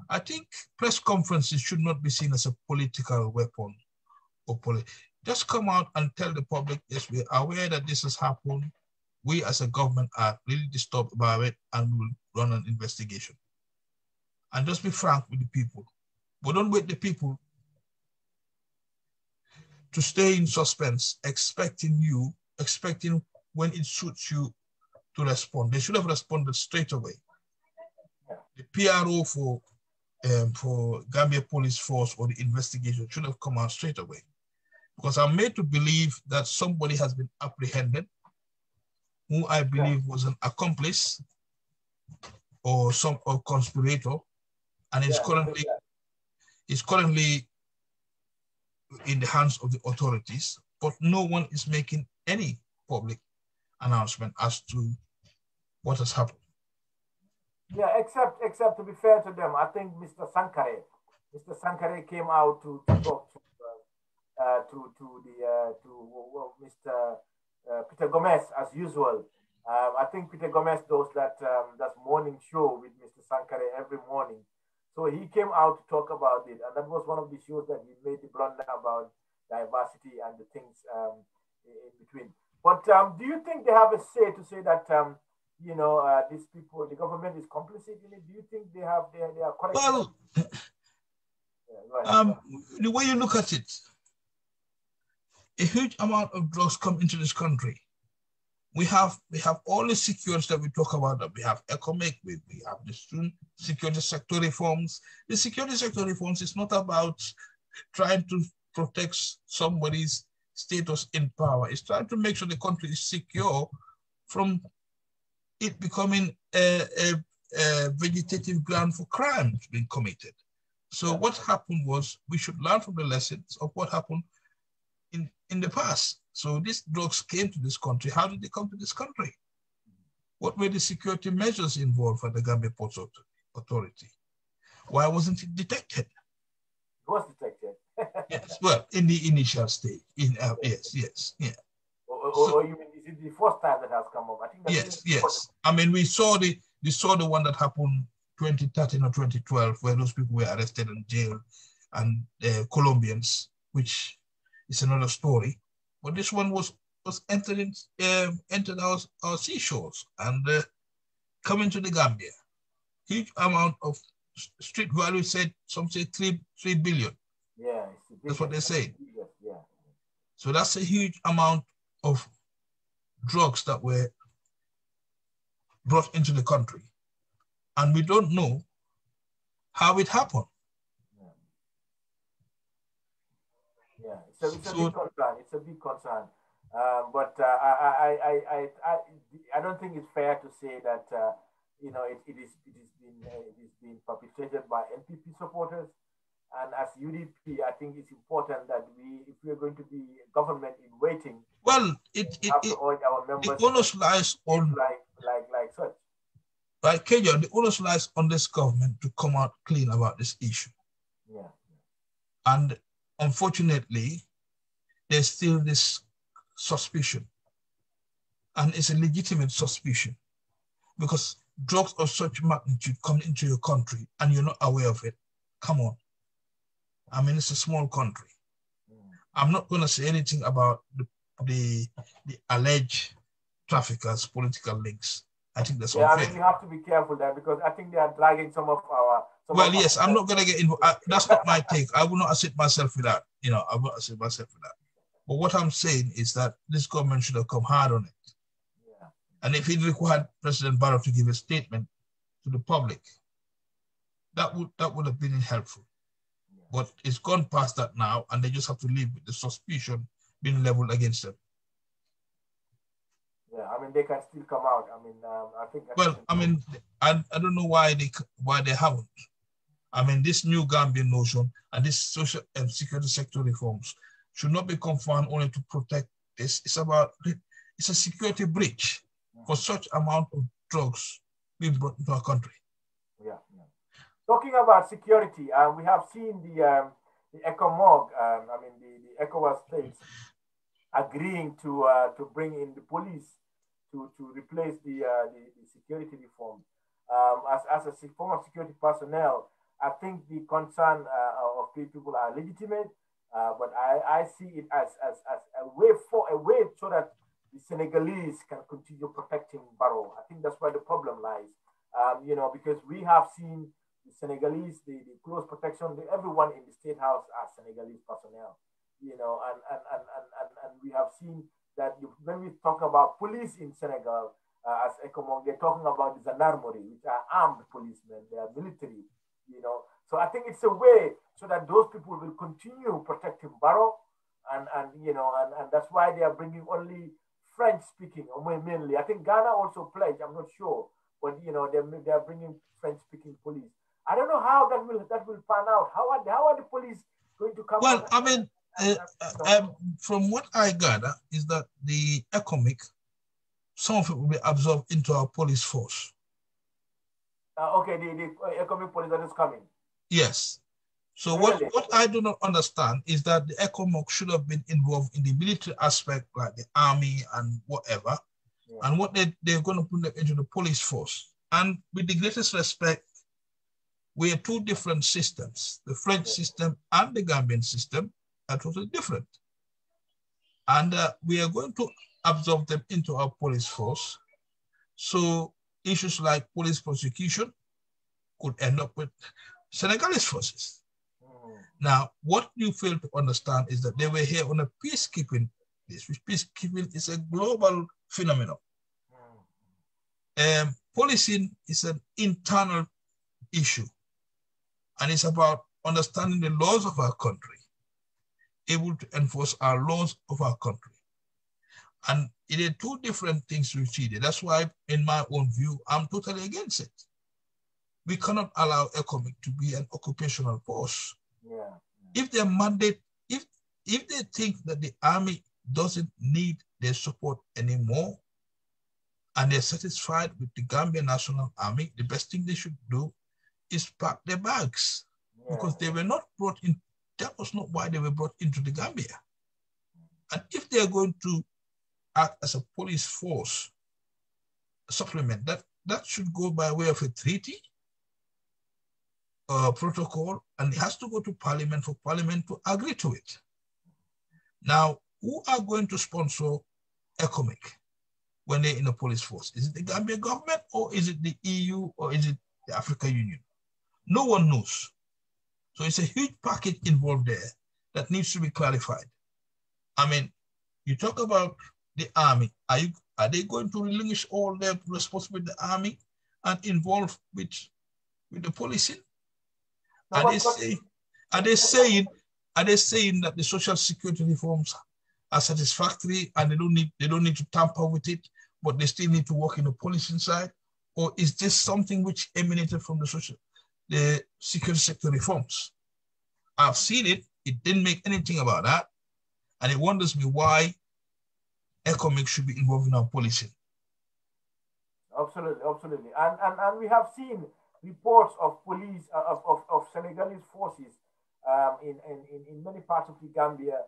I think press conferences should not be seen as a political weapon or just come out and tell the public, yes, we are aware that this has happened. We as a government are really disturbed about it and we will run an investigation. And just be frank with the people. But don't wait the people to stay in suspense, expecting when it suits you to respond. They should have responded straight away. The PRO for Gambia Police Force or the investigation should have come out straight away. Because I'm made to believe that somebody has been apprehended who I believe was an accomplice or conspirator, and is currently in the hands of the authorities, but no one is making any public announcement as to what has happened. Yeah, except to be fair to them, I think Mr. Sankare came out to talk to Mr. Peter Gomez, as usual. I think Peter Gomez does that morning show with Mr. Sankare every morning. So he came out to talk about it, and that was one of the shows that he made the blunder about diversity and the things in between. But do you think they have a say to say that these people, the government is complicit in it? Do you think they are correct? Well, the way you look at it, a huge amount of drugs come into this country. We have all the securities that we talk about. That we have economic, we have the security sector reforms. The security sector reforms is not about trying to protect somebody's status in power. It's trying to make sure the country is secure from it becoming a vegetative ground for crimes being committed. So what happened was we should learn from the lessons of what happened in the past. So these drugs came to this country. How did they come to this country? What were the security measures involved for the Gambia Ports Authority? Why wasn't it detected? It was detected. Yes, well, in the initial stage. Yes. Or you mean, is it the first time that has come up? I think that's yes. I mean, we saw the one that happened 2013 or 2012, where those people were arrested and jailed, and Colombians, which is another story. But this one was entered our seashores and coming to the Gambia. Huge amount of street value said, some say 3 billion. Yeah, that's what they say. Yeah. So that's a huge amount of drugs that were brought into the country. And we don't know how it happened. Yeah, it's a big concern. It's a big concern. But I don't think it's fair to say that it is being perpetrated by NPP supporters. And as UDP, I think it's important that if we are going to be government in waiting, well, it our members the onus lies on like such. Right, Kejau, the onus lies on this government to come out clean about this issue. Yeah. And unfortunately, there's still this suspicion. And it's a legitimate suspicion because drugs of such magnitude come into your country and you're not aware of it. Come on. I mean, it's a small country. I'm not going to say anything about the alleged traffickers' political links. I think that's unfair. I mean, you have to be careful there because I think they are dragging some of our... yes, I'm not going to get involved. That's not my take. I will not assert myself with that. I will not assert myself with that. But what I'm saying is that this government should have come hard on it. Yeah. And if it required President Barrow to give a statement to the public, that would have been helpful. Yeah. But it's gone past that now, and they just have to live with the suspicion being leveled against them. Yeah, I mean, they can still come out. I mean, I think... Well, I mean, I don't know why they haven't. I mean, this new Gambian notion and this social and security sector reforms should not be confined only to protect this. It's a security breach for such amount of drugs being brought into our country. Yeah. Talking about security, we have seen the ECOMOG, the ECOWAS states agreeing to bring in the police to replace the security reform. As a former security personnel, I think the concern of people are legitimate, but I see it as a way so that the Senegalese can continue protecting Barrow. I think that's where the problem lies. Because we have seen the Senegalese, the close protection, everyone in the State House are Senegalese personnel, and we have seen that when we talk about police in Senegal, as ECOMOG, they're talking about the gendarmerie, which are armed policemen, they are military, So I think it's a way so that those people will continue protecting Barrow, and that's why they are bringing only French-speaking, or mainly. I think Ghana also pledged, I'm not sure, but they are bringing French-speaking police. I don't know how that will pan out. How are the police going to come? Well, I mean, from what I gather is that the ECOMIC, some of it will be absorbed into our police force. Okay, the ECOMIC police that is coming. Yes, So Really? what I do not understand is that the ECOMOG should have been involved in the military aspect, like the army and whatever, and what they're going to put them into the police force. And with the greatest respect, we are two different systems. The French system and the Gambian system are totally different. And we are going to absorb them into our police force. So issues like police prosecution could end up with Senegalese forces. Now, what you fail to understand is that they were here on a peacekeeping base, which peacekeeping is a global phenomenon. Policing is an internal issue, and it's about understanding the laws of our country, able to enforce our laws of our country. And it are two different things we see there. That's why, in my own view, I'm totally against it. We cannot allow ECOMIC to be an occupational force. If their mandate, if they think that the army doesn't need their support anymore, and they're satisfied with the Gambian National Army, the best thing they should do is pack their bags, because they were not brought in. That was not why they were brought into the Gambia. And if they're going to act as a police force supplement, that should go by way of a treaty, protocol, and it has to go to Parliament for Parliament to agree to it. Now, who are going to sponsor ECOMIC when they're in the police force? Is it the Gambian government, or is it the EU, or is it the African Union? No one knows. So it's a huge package involved there that needs to be clarified. I mean, you talk about the army. Are they going to relinquish all their responsibility with the army and involve with the policing? Are they saying that the social security reforms are satisfactory and they don't need to tamper with it, but they still need to work in the policing side? Or is this something which emanated from the security sector reforms? I've seen it. It didn't make anything about that. And it wonders me why ECOMIC should be involved in our policing. Absolutely, absolutely. And we have seen reports of police, of Senegalese forces in many parts of the Gambia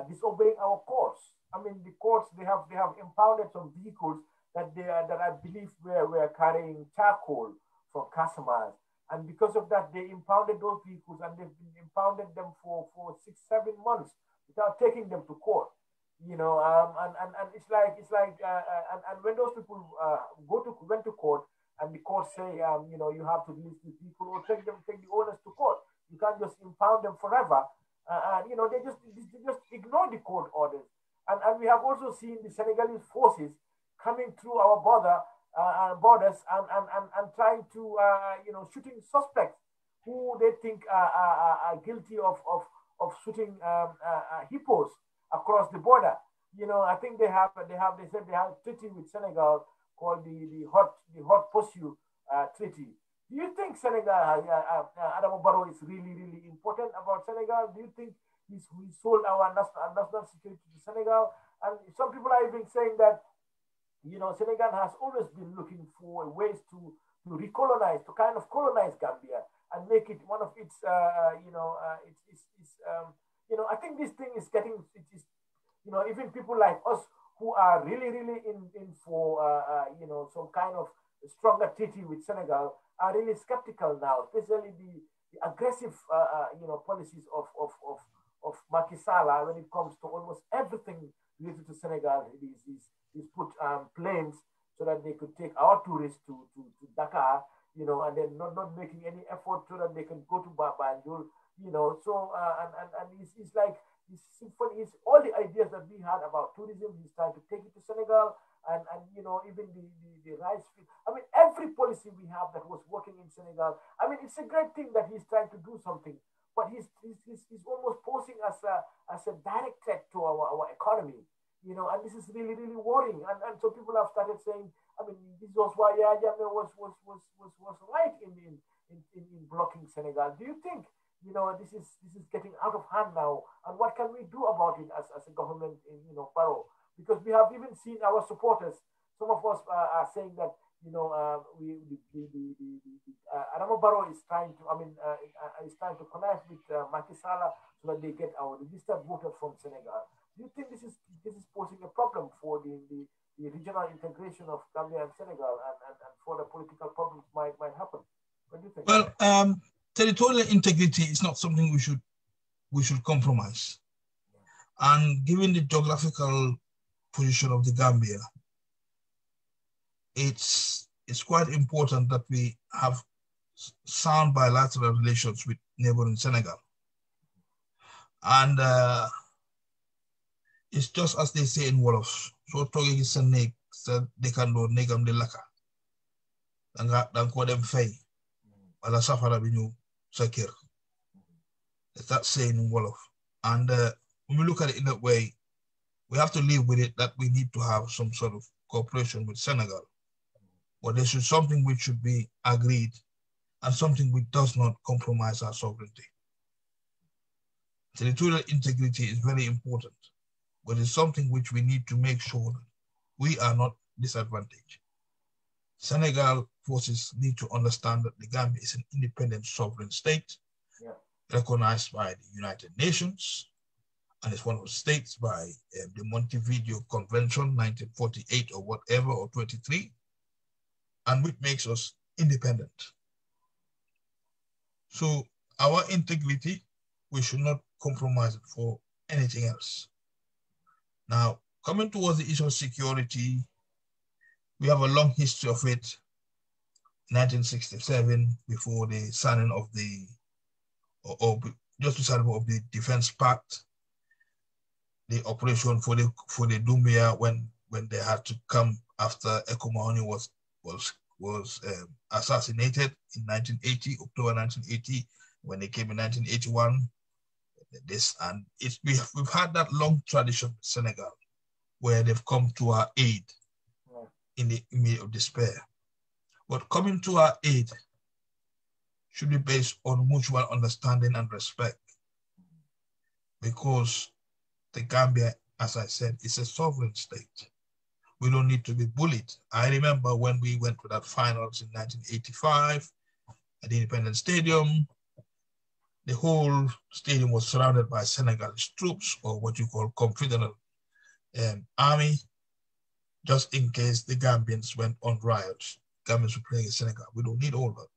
disobeying our courts. I mean, the courts, they have impounded some vehicles that I believe were carrying charcoal from customers. And because of that, they impounded those vehicles, and they've been impounded them for 6-7 months without taking them to court. And it's like and when those people went to court, and the court say you have to release these people or take the owners to court. You can't just impound them forever. They just ignore the court orders. And we have also seen the Senegalese forces coming through our borders and trying to shooting suspects who they think are guilty of shooting hippos across the border. I think they said they have a treaty with Senegal called the hot pursuit treaty. Do you think Senegal, Adama Barrow, is really important about Senegal? Do you think we sold our national security to Senegal? And some people are even saying that Senegal has always been looking for ways to recolonize, to kind of colonize Gambia and make it one of its I think this thing is getting even people like us who are really in for some kind of stronger treaty with Senegal are really skeptical now, especially the aggressive policies of Macky Sall when it comes to almost everything related to Senegal. He's put planes so that they could take our tourists to Dakar, and then not making any effort so that they can go to Banjul, So it's like it's all the ideas that we had about tourism. He's trying to take it to Senegal, and even the rice field. I mean, every policy we have that was working in Senegal. I mean, it's a great thing that he's trying to do something, but he's almost posing as a direct threat to our economy. And this is really worrying. And so people have started saying, I mean, this was why Yaya Jammeh was right in blocking Senegal. Do you think, this is getting out of hand now? And what can we do about it as a government in, Barrow? Because we have even seen our supporters, some of us are saying that you know, Adama Barrow is trying to, is trying to connect with Macky Sall so that they get our registered voters from Senegal. Do you think this is posing a problem for the regional integration of Gambia and Senegal, and for the political problems might happen? What do you think? Well, territorial integrity is not something we should compromise. Yeah. And given the geographical position of the Gambia, it's quite important that we have sound bilateral relations with neighboring Senegal. And it's just as they say in Wolof, so talking is a neck, so they can do negam de laka. Dan ko dem fay, wala safara binyu sakir. That's saying in Wolof. And when we look at it in that way, we have to live with it that we need to have some sort of cooperation with Senegal. But there should something which should be agreed and something which does not compromise our sovereignty. Territorial integrity is very important, but it's something which we need to make sure that we are not disadvantaged. Senegal forces need to understand that the Gambia is an independent sovereign state, recognized by the United Nations, and it's one of the states by the Montevideo Convention, 1948 or whatever, or 23, and which makes us independent. So our integrity, we should not compromise it for anything else. Now, coming towards the issue of security, we have a long history of it. 1967, before the signing of the, just the signing of the Defense Pact, the operation for the Dumbia when they had to come after Ekomani was assassinated in 1980, October 1980, when they came in 1981. We've had that long tradition in Senegal, where they've come to our aid in the image of despair. But coming to our aid should be based on mutual understanding and respect, because the Gambia, as I said, is a sovereign state. We don't need to be bullied. I remember when we went to that finals in 1985 at the Independence Stadium, the whole stadium was surrounded by Senegalese troops, or what you call Confederate army, just in case the Gambians went on riots. Gambians were playing in Senegal. We don't need all that.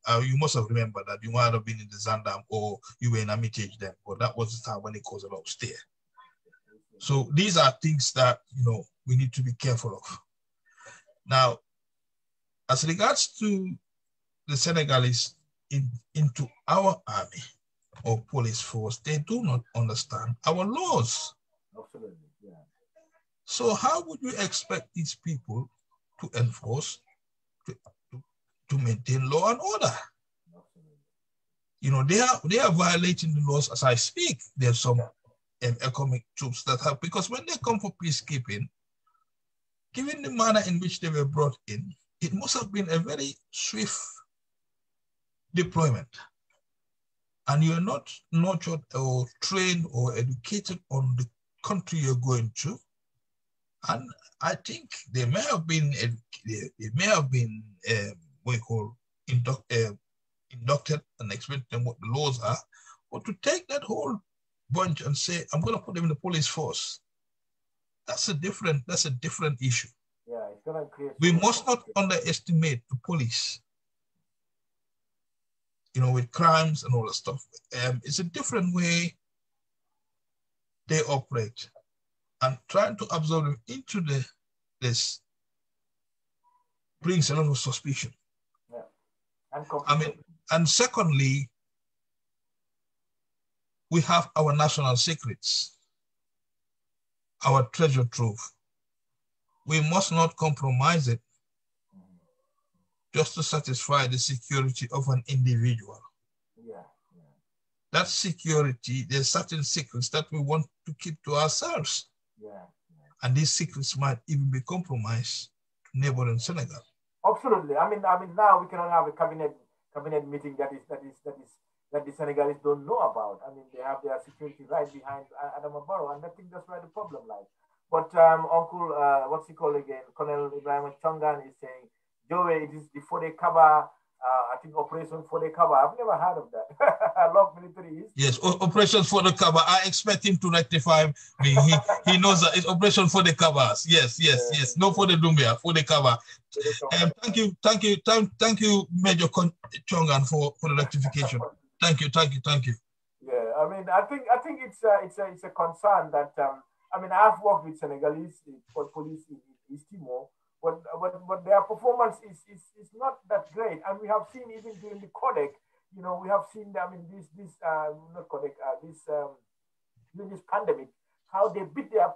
Yeah. You must have remembered that you might have been in the Zandam or you were in Armitage then, but that was the time when it caused a lot of stir. So these are things that, we need to be careful of. Now, as regards to the Senegalese into our army or police force, they do not understand our laws. Absolutely, yeah. So how would you expect these people to enforce, to maintain law and order? They are violating the laws as I speak. There's some economic troops that have, because when they come for peacekeeping, given the manner in which they were brought in, it must have been a very swift deployment. And you're not nurtured or trained or educated on the country you're going to. And I think they may have been inducted and explain to them what the laws are, but to take that whole bunch and say, I'm going to put them in the police force, that's a different issue. Yeah, it's gonna create. We must not underestimate the police, with crimes and all that stuff. It's a different way they operate, and trying to absorb them into this brings a lot of suspicion. Yeah. And secondly, we have our national secrets, our treasure trove. We must not compromise it just to satisfy the security of an individual. Yeah. That security, there's certain secrets that we want to keep to ourselves. Yeah. And these secrets might even be compromised to neighboring Senegal. Absolutely. I mean, now we cannot have a cabinet meeting that the Senegalese don't know about. I mean, they have their security right behind Adama Barrow, and I think that's where the problem lies. But Uncle, what's he called again? Colonel Ibrahim Chongan is saying, Joey, it is the Fode Kaba, I think Operation Fode Kaba. I've never heard of that. I love military history. Yes, Operation Fode Kaba. I expect him to rectify me. He knows that it's Operation Fode Kabas. Yes. No Fode Dumbia, Fode Kaba. Thank you, Major Chongan for the rectification. Thank you. Yeah, I mean, I think it's a concern that I mean, I've worked with Senegalese police in East Timor, but their performance is not that great, and we have seen even during the Codec, you know, we have seen, I mean, this not Codec, during this pandemic, how they beat their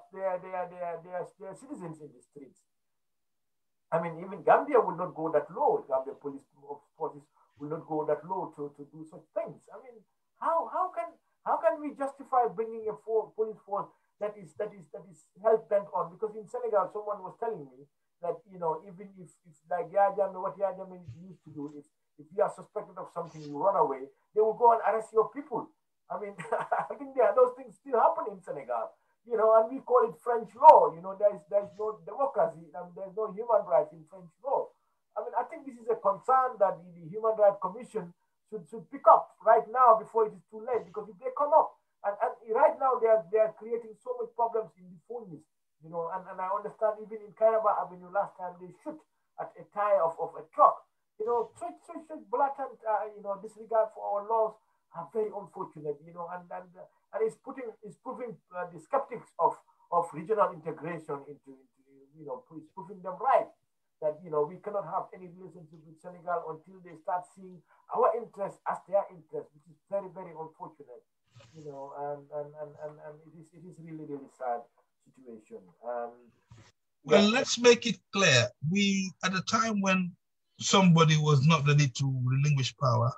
citizens in the streets. I mean, even Gambia will not go that low. Gambia police forces will not go that low to do such things. I mean, how can we justify bringing a police force that is hell bent on? Because in Senegal, someone was telling me that, you know, even if like what Yajam used to do is, if you are suspected of something, you run away, they will go and arrest your people. I mean, I think those things still happen in Senegal, you know, and we call it French law. You know, there's no democracy, and there's no human rights in French law. I mean, I think this is a concern that the Human Rights Commission should pick up right now before it is too late. Because if they come up, and right now they are creating so much problems in the phones, you know, and I understand even in Kairaba Avenue last time they shoot at a tire of a truck. You know, such blatant, you know, disregard for our laws are very unfortunate, you know, and it's proving the skeptics of regional integration into you know, it's proving them right that, you know, we cannot have any relationship with Senegal until they start seeing our interests as their interests, which is very, very unfortunate, you know, and it is really, really sad situation. Well, let's make it clear. We, at the time when somebody was not ready to relinquish power,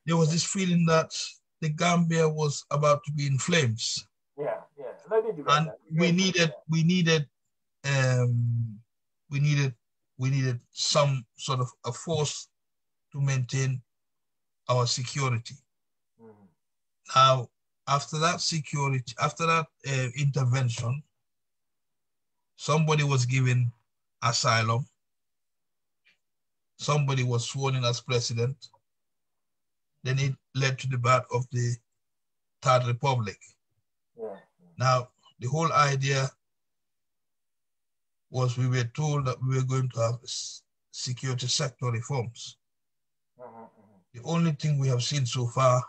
there was this feeling that the Gambia was about to be in flames. And we needed some sort of a force to maintain our security. Now, after that intervention, somebody was given asylum. Somebody was sworn in as president. Then it led to the birth of the Third Republic. Now, the whole idea was we were told that we were going to have security sector reforms. The only thing we have seen so far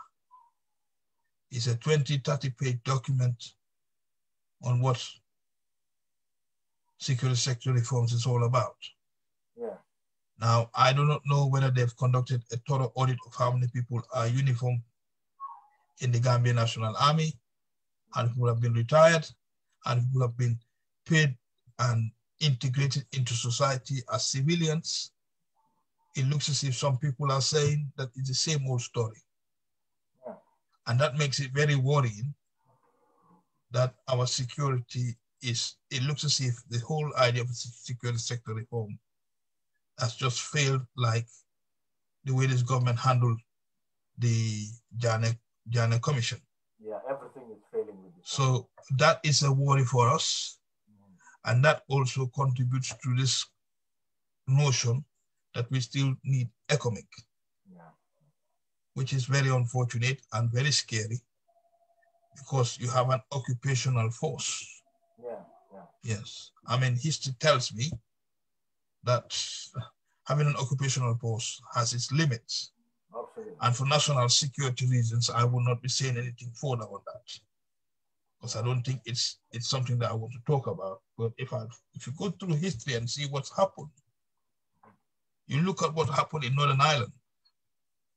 is a 20-30 page document on what security sector reforms is all about. Now, I do not know whether they've conducted a thorough audit of how many people are uniformed in the Gambian National Army, and people have been retired, and people have been paid and integrated into society as civilians. It looks as if some people are saying that it's the same old story. And that makes it very worrying that our security it looks as if the whole idea of security sector reform has just failed, like the way this government handled the Jana Commission. Everything is failing with it. So that is a worry for us. And that also contributes to this notion that we still need ECOMIC, which is very unfortunate and very scary because you have an occupational force. Yes. I mean, history tells me that having an occupational force has its limits. Absolutely. And for national security reasons, I will not be saying anything further on that, because I don't think it's something that I want to talk about. But if you go through history and see what's happened, you look at what happened in Northern Ireland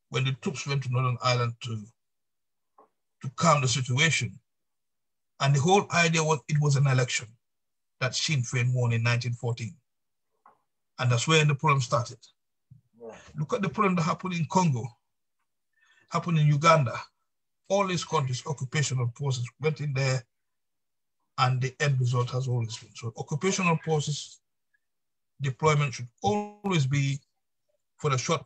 when the troops went to Northern Ireland to calm the situation. And the whole idea was it was an election that Sinn Féin won in 1914. And that's where the problem started. Look at the problem that happened in Congo, happened in Uganda. All these countries, occupational forces went in there, and the end result has always been. So occupational forces deployment should always be for a short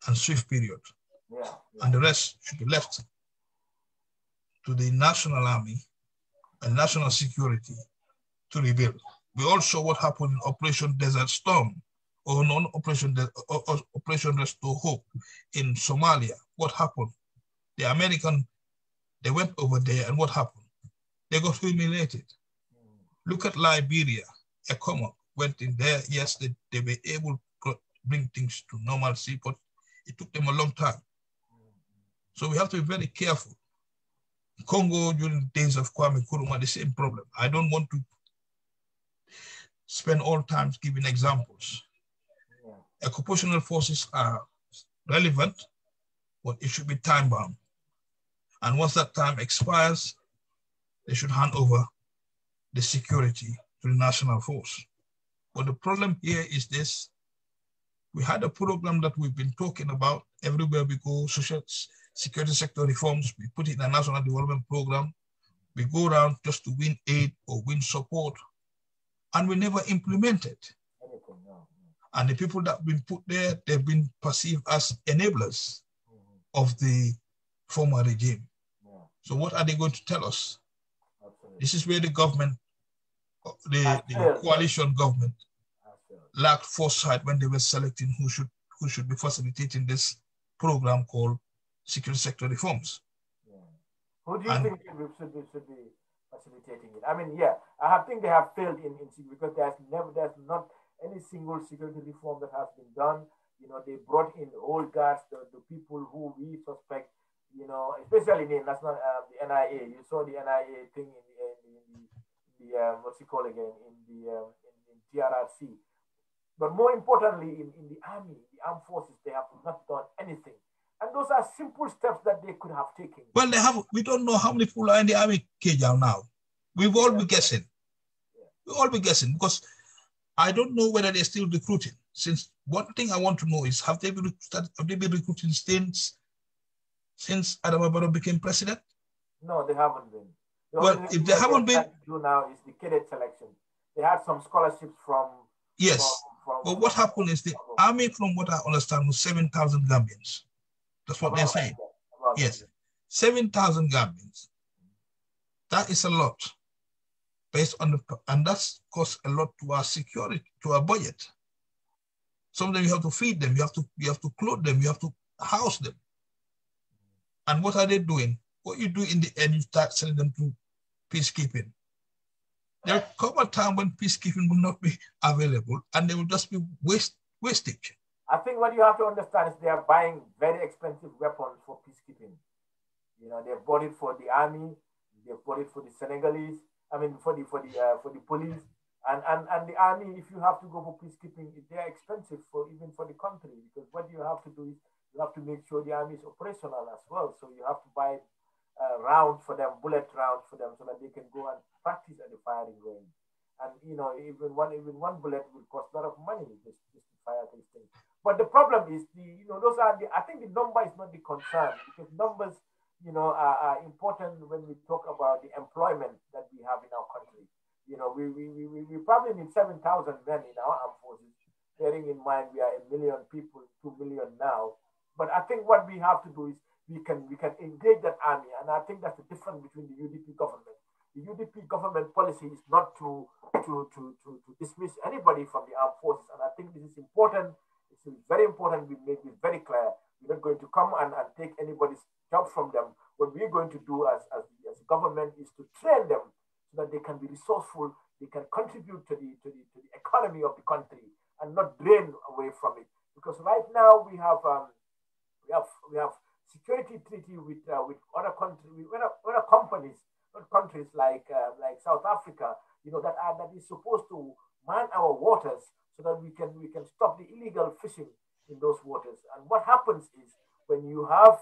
and swift period. And the rest should be left to the National Army and national security to rebuild. We all saw what happened in Operation Desert Storm, or non-Operation Operation Restore Hope in Somalia. What happened? The American, they went over there, and what happened? They got humiliated. Look at Liberia. ECOMOG went in there. Yes, they were able to bring things to normalcy, but it took them a long time. So we have to be very careful. Congo, during the days of Kwame Nkrumah, the same problem. I don't want to spend all time giving examples. Occupational forces are relevant, but it should be time-bound. And once that time expires, they should hand over the security to the national force. But the problem here is this. We had a program that we've been talking about everywhere we go, social security sector reforms. We put it in a national development program. We go around just to win aid or win support, and we never implement it. And the people that have been put there, they've been perceived as enablers of the former regime. So what are they going to tell us? This is where the government, the coalition government, lacked foresight when they were selecting who should be facilitating this program called security sector reforms. Who do you think should be facilitating it? I mean, I think they have failed in because there's not any single security reform that has been done. You know, they brought in old guards, the people who we suspect, you know, especially in national the NIA. You saw the NIA thing in the what's it called again, in TRRC. But more importantly, in the army, the armed forces, they have not done anything. And those are simple steps that they could have taken. Well, they have. We don't know how many people are in the army, Kejau, now. We've all been guessing. We all be guessing because I don't know whether they're still recruiting. Since one thing I want to know is, have they been recruiting since Adama Barrow became president? No, they haven't been. Well, if they haven't been, do now is the cadet selection. They had some scholarships from. Yes, but what happened is the army, from what I understand, was 7,000 Gambians. That's what they're saying. Yes, 7,000 Gambians. That is a lot, based on and that's cost a lot to our security, to our budget. Some of them you have to feed them, you have to clothe them, you have to house them. And what are they doing? What you do in the end, you start sending them to peacekeeping. There will come a time when peacekeeping will not be available, and they will just be wastage. I think what you have to understand is they are buying very expensive weapons for peacekeeping. You know, they've bought it for the army, they've bought it for the Senegalese. I mean, for the police, and the army. If you have to go for peacekeeping, they are expensive even for the country, because what you have to do is you have to make sure the army is operational as well. So you have to buy rounds for them, bullet rounds for them, so that they can go and practice at the firing range. And you know, even one bullet will cost a lot of money just to fire these things. But the problem is those are I think the number is not the concern, because numbers, you know, are important when we talk about the employment that we have in our country. You know, we probably need 7,000 men in our armed forces, bearing in mind we are 1 million people, 2 million now. But I think what we have to do is we can engage that army, and I think that's the difference between the UDP government. The UDP government policy is not to dismiss anybody from the armed forces, and I think this is important. It's very important. We make this very clear. We're not going to come and take anybody's job from them. What we're going to do as a government is to train them so that they can be resourceful, they can contribute to the economy of the country and not drain away from it. Because right now we have security treaty with other countries, with other companies, not countries like South Africa, you know, that is supposed to man our waters so that we can stop the illegal fishing in those waters. And what happens is when you have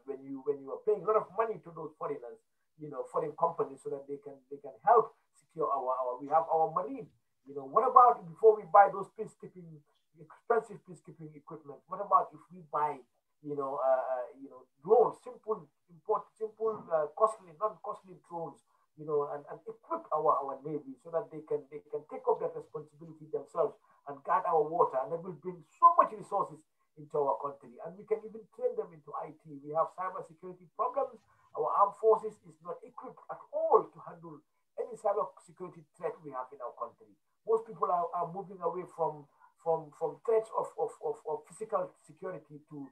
when you are paying a lot of money to those foreigners, you know, foreign companies, so that they can help secure we have our marine. You know, what about before we buy those expensive peacekeeping equipment? What about if we buy drones, simple, costly, non-costly drones, you know, and equip our navy so that they can take up that responsibility themselves and guard our water, and that will bring so much resources into our country. And we can even train them into IT. We have cybersecurity problems. Our armed forces is not equipped at all to handle any cyber security threat we have in our country. Most people are moving away from threats of physical security to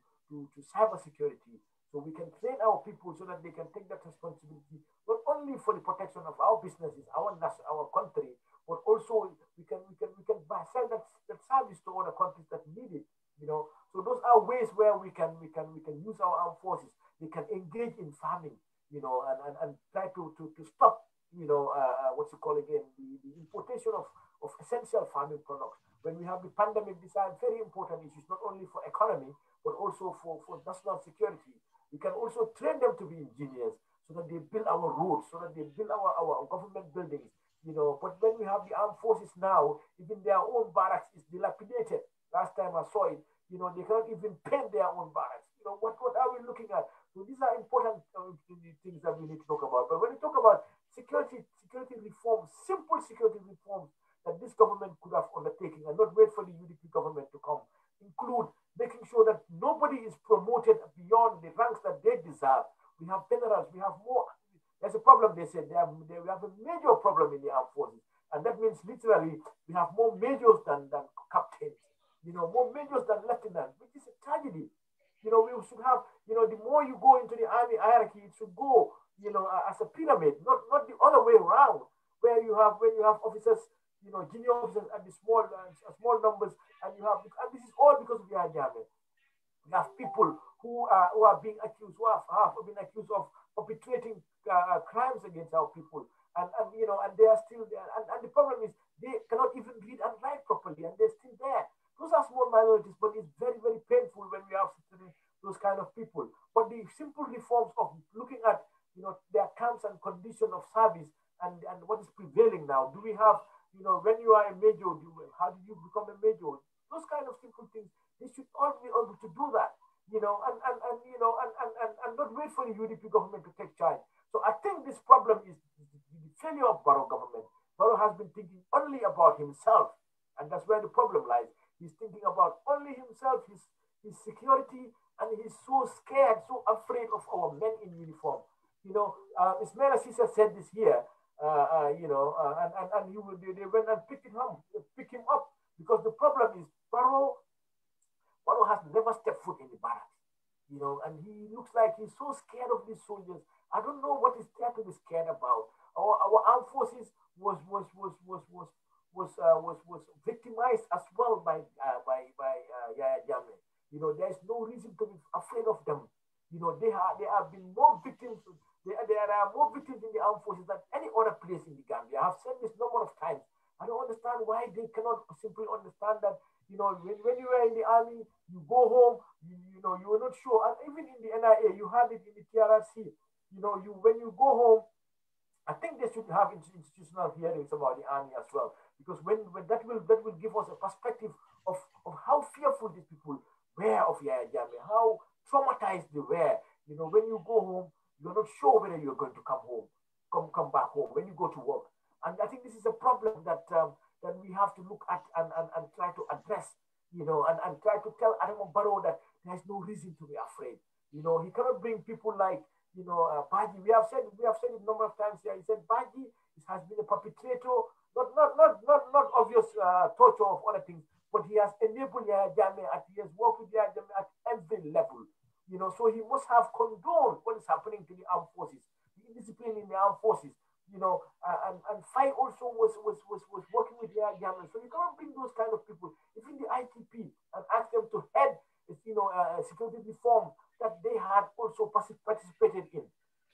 cyber security. So we can train our people so that they can take that responsibility, not only for the protection of our businesses, our country, but also we can sell that service to other countries that need it. So those are ways where we can use our armed forces. They can engage in farming, and try to stop, what you call again, the importation of essential farming products. When we have the pandemic, these are very important issues, not only for economy, but also for national security. We can also train them to be engineers so that they build our roads, so that they build our government buildings, But when we have the armed forces now, even their own barracks is dilapidated. Last time I saw it, they cannot even paint their own barracks. What are we looking at? So these are important things that we need to talk about. But when we talk about security reforms, simple security reforms that this government could have undertaken and not wait for the UDP government to come, include making sure that nobody is promoted beyond the ranks that they deserve. We have generals, we have more. There's a problem, they said. We have a major problem in the armed forces. And that means literally we have more majors than captains, more majors than lieutenants, which is a tragedy. We should have, the more you go into the army hierarchy, it should go, as a pyramid, not the other way around, when you have officers, junior officers at the small numbers, and this is all because of the Ajame. We have people who are being accused, who have been accused of perpetrating crimes against our people, and they are still there. And the problem is they cannot even read and write properly, and they're still there. Those are small minorities, but it's very, very painful when we have those kind of people. But the simple reforms of looking at their terms and condition of service and what is prevailing now. Do we have when you are a major, how do you become a major? Those kind of simple things. They should all be able to do that. And not wait for the UDP government to take charge. So I think this problem is the failure of Barrow government. Barrow has been thinking only about himself, and that's where the problem lies. He's thinking about only himself, his security, and he's so scared, so afraid of our men in uniform. Ismail Assisa said this here, and they went and pick him up, because the problem is Barrow has never stepped foot in the barracks, and he looks like he's so scared of these soldiers. I don't know what is there to be scared about. Our armed forces was victimized as well by Yahya Jammeh. There is no reason to be afraid of them. There have been more victims. There are more victims in the armed forces than any other place in the Gambia. I have said this a number of times. I don't understand why they cannot simply understand that. When you were in the army, you go home. You were not sure, and even in the NIA, you had it in the TRRC. When you go home, I think they should have institutional hearings about the army as well, because when that will give us a perspective of how fearful these people were of Yahya Jammeh, how traumatized they were. When you go home, you're not sure whether you're going to come back home when you go to work. And I think this is a problem that we have to look at and try to address, and try to tell Adama Barrow that there's no reason to be afraid. He cannot bring people like Baji. We have said it a number of times here. He said Baji has been a perpetrator, not obvious torture of other things, but he has enabled Yahya Jammeh, and he has worked with Yahya Jammeh at every level. So he must have condoned what is happening to the armed forces, the indiscipline in the armed forces. And FAI also was working with Yahya Jammeh. So you cannot bring those kind of people, even the ITP, and ask them to head, a security reform that they had also participated in.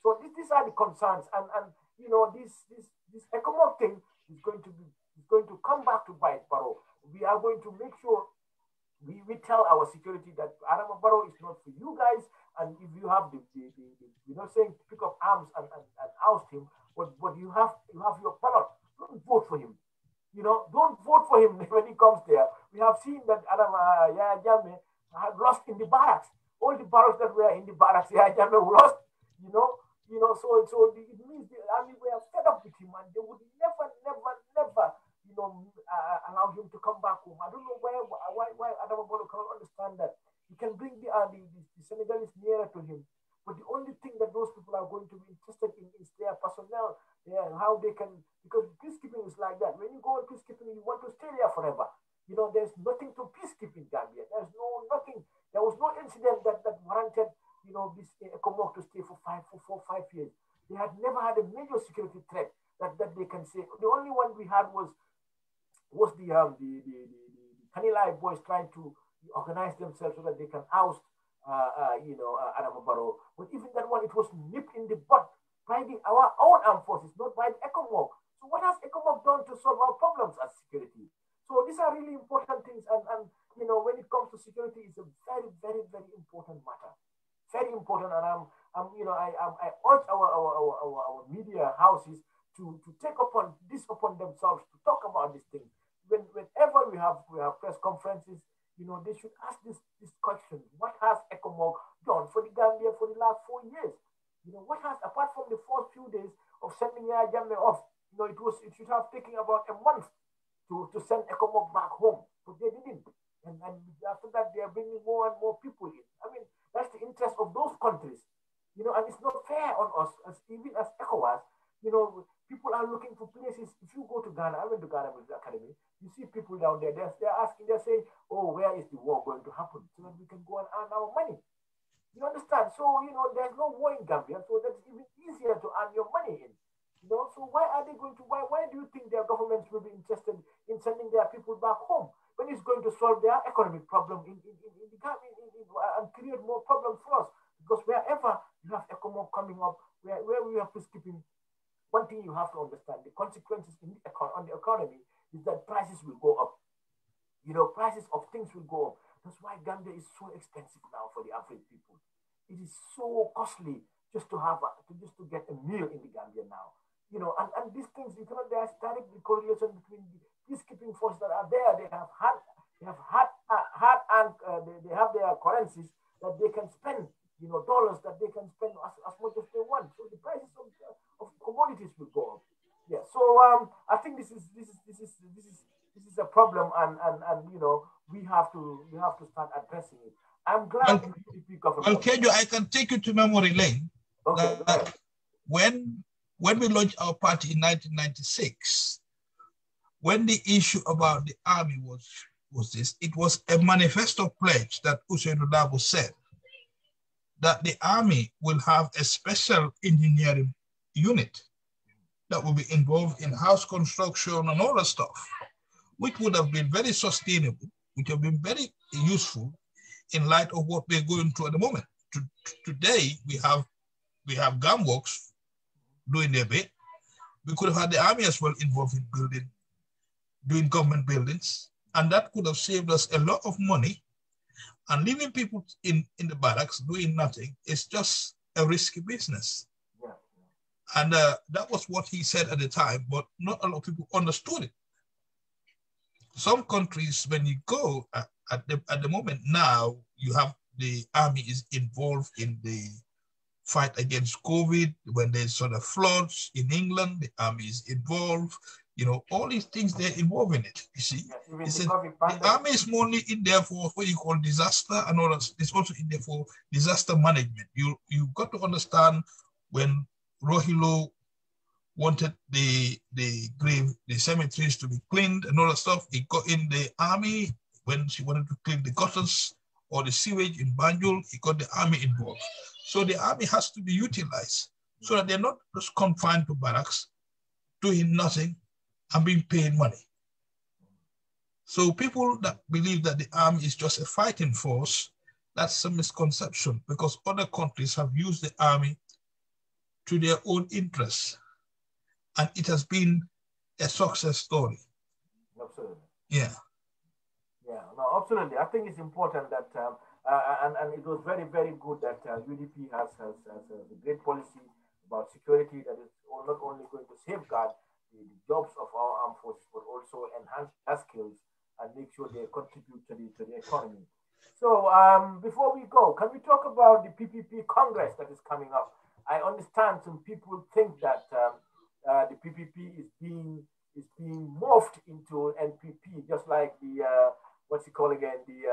So these are the concerns, and this ECOMOG thing is going to come back to bite Barrow. We are going to make sure we tell our security that Adama Barrow is not for you guys, and if you have we're not saying to pick up arms and oust him, but you have your ballot. Don't vote for him. Don't vote for him when he comes there. We have seen that Yahya Jammeh had lost in the barracks. All the barracks that were in the barracks, Yahya Jammeh lost. So it means the army were fed up with him, and they would never allow him to come back home. I don't know why Adama Barrow cannot understand that. He can bring the Senegalese nearer to him, but the only thing that those people are going to be interested in is their personnel, how they can peacekeeping is like that. When you go on peacekeeping, you want to stay there forever. You know, there's nothing to peacekeeping Gambia. There's nothing. There was no incident that warranted, you know, this ECOMOG to stay for 5 years. They had never had a major security threat that they can say. The only one we had was the Kanilai boys trying to organize themselves so that they can oust, Adama Barrow. But even that one, it was nipped in the bud by our own armed forces, not by the ECOMOG. So what has ECOMOG done to solve our problems as security? So these are really important things, and you know, when it comes to security, it's a very, very, very important matter. Very important, and I urge our media houses to take upon themselves to talk about these things. Whenever we have press conferences, you know, they should ask this question: what has ECOMOG done for the Gambia for the last 4 years? You know, what has, apart from the first few days of sending Yaya Jammeh off, you know, it should have taken about a month to send ECOMOG back home, but they didn't. And after that, they are bringing more and more people in. I mean, that's the interest of those countries, you know, and it's not fair on us, even as ECOWAS. You know, people are looking for places. If you go to Ghana, I went to Ghana Military Academy, you see people down there, they're asking, they're saying, oh, where is the war going to happen? So that we can go and earn our money. You understand? So, you know, there's no war in Gambia, so that's even easier to earn your money in. You know, so why are they going to, why do you think their governments will be interested in sending their people back home when it's going to solve their economic problem in the Gambia and create more problems for us? Because wherever you have ECOMOG coming up, where we have peacekeeping, one thing you have to understand, the consequences on the economy is that prices will go up. You know, prices of things will go up. That's why Gambia is so expensive now for the average people. It is so costly just to get a meal in the Gambia now. You know, and these things, you cannot, there's direct correlation between the peacekeeping forces that are there. They have their currencies that they can spend, you know, dollars that they can spend as much as they want. So the prices of commodities will go up. Yeah. So I think this is a problem, and you know, we have to start addressing it. I'm glad the PDP government. Well, Kejau, I can take you to memory lane. Okay. When we launched our party in 1996, when the issue about the army was this, it was a manifesto pledge that Ousainou Darboe said that the army will have a special engineering unit that will be involved in house construction and all that stuff, which would have been very sustainable, which have been very useful in light of what we're going through at the moment. Today, we have gun works doing their bit. We could have had the army as well involved in doing government buildings, and that could have saved us a lot of money. And leaving people in the barracks doing nothing is just a risky business. Yeah. And that was what he said at the time, but not a lot of people understood it. Some countries, when you go at the moment now, you have the army is involved in the fight against COVID. When there's sort of floods in England, the army is involved. You know, all these things, they're involved in it. You see, the army is mainly in there for what you call disaster and all that. It's also in there for disaster management. You've got to understand when Rohilo wanted the cemeteries to be cleaned and all that stuff, he got in the army. When she wanted to clean the gutters or the sewage in Banjul, he got the army involved. So the army has to be utilized so that they're not just confined to barracks, doing nothing and being paid money. So people that believe that the army is just a fighting force, that's a misconception, because other countries have used the army to their own interests. And it has been a success story. Absolutely. Yeah. Yeah, no, absolutely. I think it's important that, and it was very, very good that UDP has a great policy about security that is not only going to safeguard the jobs of our armed forces, but also enhance their skills and make sure they contribute to the economy. So before we go, can we talk about the PPP Congress that is coming up? I understand some people think that the PPP is being morphed into NPP, just like the what's it called again? The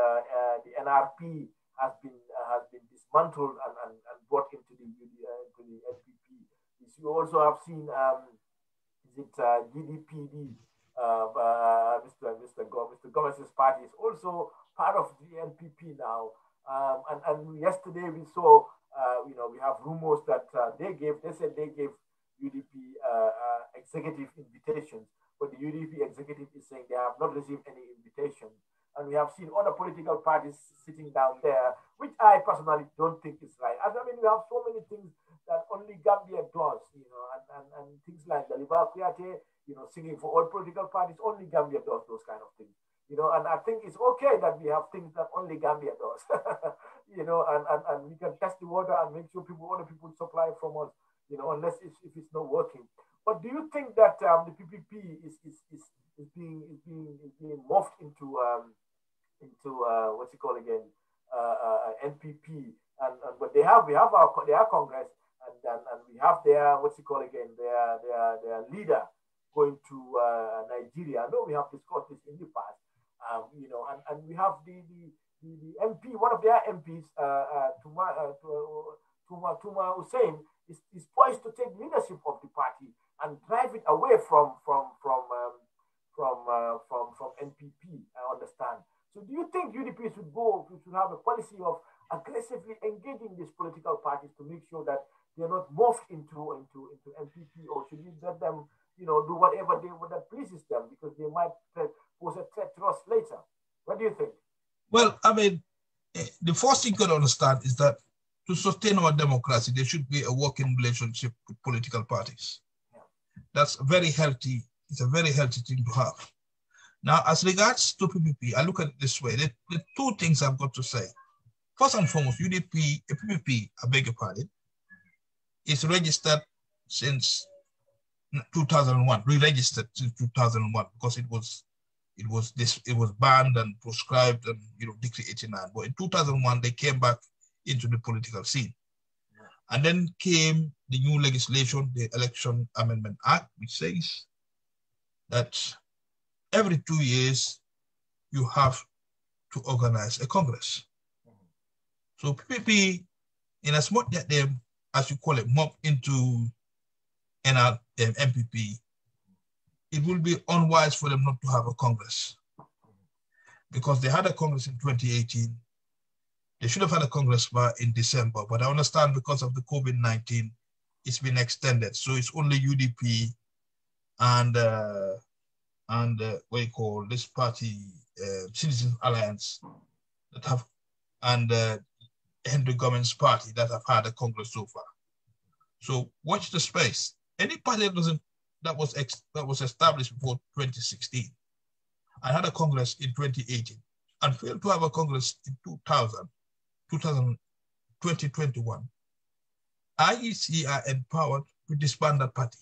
NRP has been dismantled and brought into the NPP. You also have seen is it GDPD, Mr. Gomez's party is also part of the NPP now. And yesterday we saw, we have rumors that they said they gave UDP executive invitations, but the UDP executive is saying they have not received any invitation. And we have seen other political parties sitting down there, which I personally don't think is right. I mean, we have so many things that only Gambia does, and things like the Liba Kuyate, singing for all political parties, only Gambia does those kind of things. And I think it's okay that we have things that only Gambia does, and we can test the water and make sure other people supply from us, unless if it's not working. But do you think that the PPP is being morphed into what's it called again, NPP, but we have their Congress, and we have their what's it called again, their leader going to Nigeria. I know we have discussed this in the past. And we have the MP, one of their MPs, Tuma Hussein, is poised to take leadership of the party and drive it away from NPP. I understand. So, do you think UDP should have a policy of aggressively engaging these political parties to make sure that they're not morphed into NPP, or should we let them, do whatever that pleases them, because they might pose a threat to us later? What do you think? Well, I mean, the first thing you got to understand is that to sustain our democracy, there should be a working relationship with political parties. Yeah. That's very healthy. It's a very healthy thing to have. Now, as regards to PPP, I look at it this way. There are two things I've got to say. First and foremost, PPP, I beg your pardon, is registered since 2001, re-registered since 2001, because it was banned and proscribed and Decree 89. But in 2001 they came back into the political scene, and then came the new legislation, the Election Amendment Act, which says that every 2 years you have to organize a Congress. So PPP, in as much that they, as you call it, mob into MPP, it will be unwise for them not to have a Congress, because they had a Congress in 2018. They should have had a Congress in December, but I understand because of the COVID-19, it's been extended. So it's only UDP and what you call this party, Citizens Alliance, that have, and Henry Government's party that have had a Congress so far. So watch the space. Any party that was established before 2016 and had a Congress in 2018 and failed to have a Congress in 2021, IEC are empowered to disband that party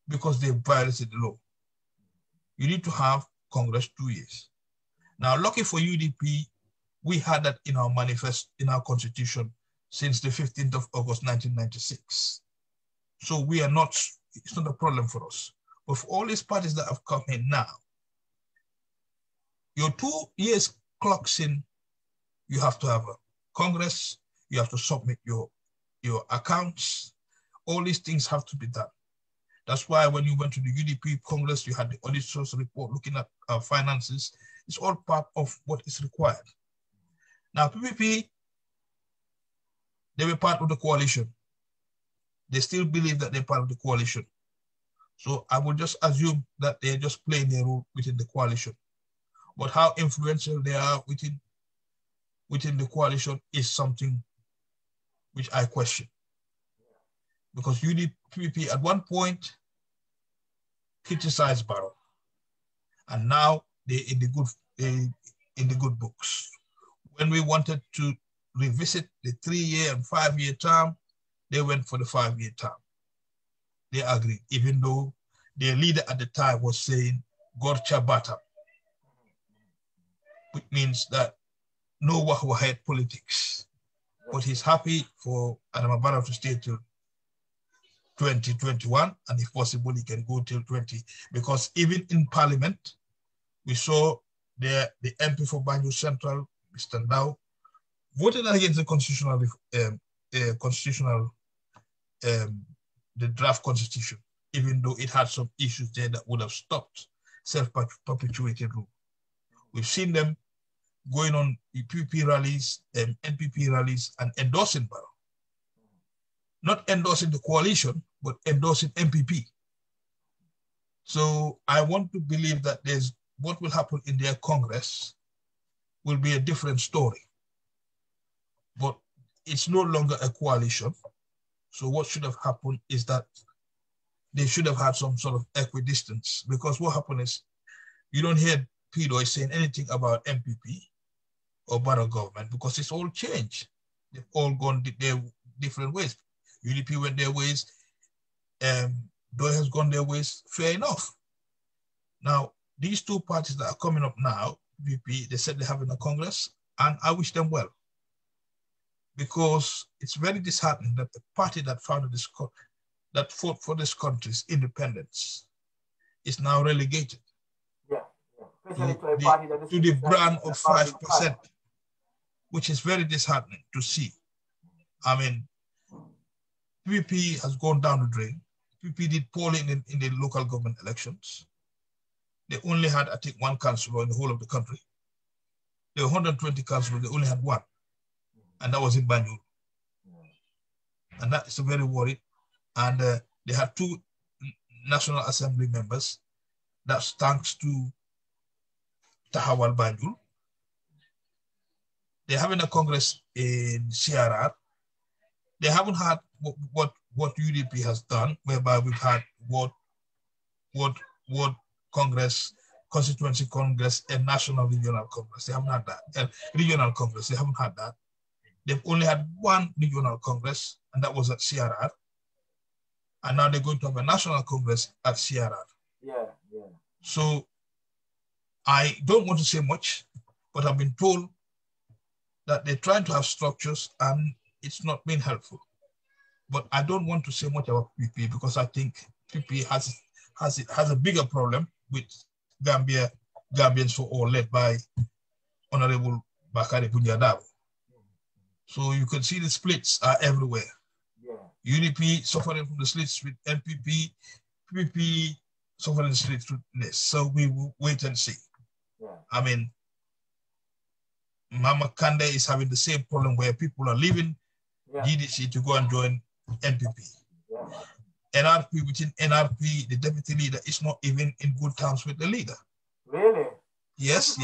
because they violated the law. You need to have Congress 2 years. Now, lucky for UDP, we had that in our manifesto, in our constitution, since the 15th of August, 1996. So we are not, it's not a problem for us. But for all these parties that have come in now, your 2 years clocks in, you have to have a Congress, you have to submit your accounts, all these things have to be done. That's why when you went to the UDP Congress, you had the auditor's report looking at our finances. It's all part of what is required. Now, PPP, they were part of the coalition. They still believe that they're part of the coalition. So I would just assume that they're just playing their role within the coalition. But how influential they are within the coalition is something which I question. Because UDP at one point criticized Barrow, and now they're in the good books. When we wanted to revisit the 3-year and 5-year term, they went for the 5-year term. They agreed, even though their leader at the time was saying Gorcha Bata, which means that no Wahahead politics. But he's happy for Adama Barrow to stay till 2021, and if possible, he can go till 20, because even in Parliament, we saw the MP for Banjul Central, Mr. Ndao, voted against the the draft constitution, even though it had some issues there that would have stopped self-perpetuated rule. We've seen them going on PPP rallies, NPP rallies, and endorsing Barrow. Not endorsing the coalition, but endorsing MPP. So I want to believe that what will happen in their Congress will be a different story. But it's no longer a coalition. So what should have happened is that they should have had some sort of equidistance, because what happened is you don't hear Pidoy saying anything about MPP or Barrow government, because it's all changed. They've all gone their different ways. UDP went their ways, Doy has gone their ways, fair enough. Now, these two parties that are coming up now, VP, they said they're having a Congress, and I wish them well, because it's very disheartening that the party that founded this, that fought for this country's independence is now relegated. Yeah. Especially to a party that is to the brand of 5%, which is very disheartening to see. I mean, PPP has gone down the drain. PPP did poorly in the local government elections. They only had, I think, one councillor in the whole of the country. There were 120 councillors, they only had one, and that was in Banjul. And that is very worried. And they had two National Assembly members. That's thanks to Tahawal Banjul. They're having a Congress in CRR. They haven't had what UDP has done, whereby we've had what Congress, Constituency Congress, and National Regional Congress. They haven't had that. Regional Congress, they haven't had that. They've only had one Regional Congress, and that was at CRR. And now they're going to have a National Congress at CRR. Yeah. So I don't want to say much, but I've been told that they're trying to have structures and it's not been helpful. But I don't want to say much about PP, because I think PP has a bigger problem with Gambians for All, led by Honorable Bakari Bunjadabo. So you can see the splits are everywhere. Yeah. UDP suffering from the splits with NPP, PPP suffering the splits with this. So we will wait and see. Yeah. I mean, Mama Kande is having the same problem where people are leaving GDC to go and join NPP. Yeah. NRP, within NRP, the deputy leader is not even in good terms with the leader. Really? Yes.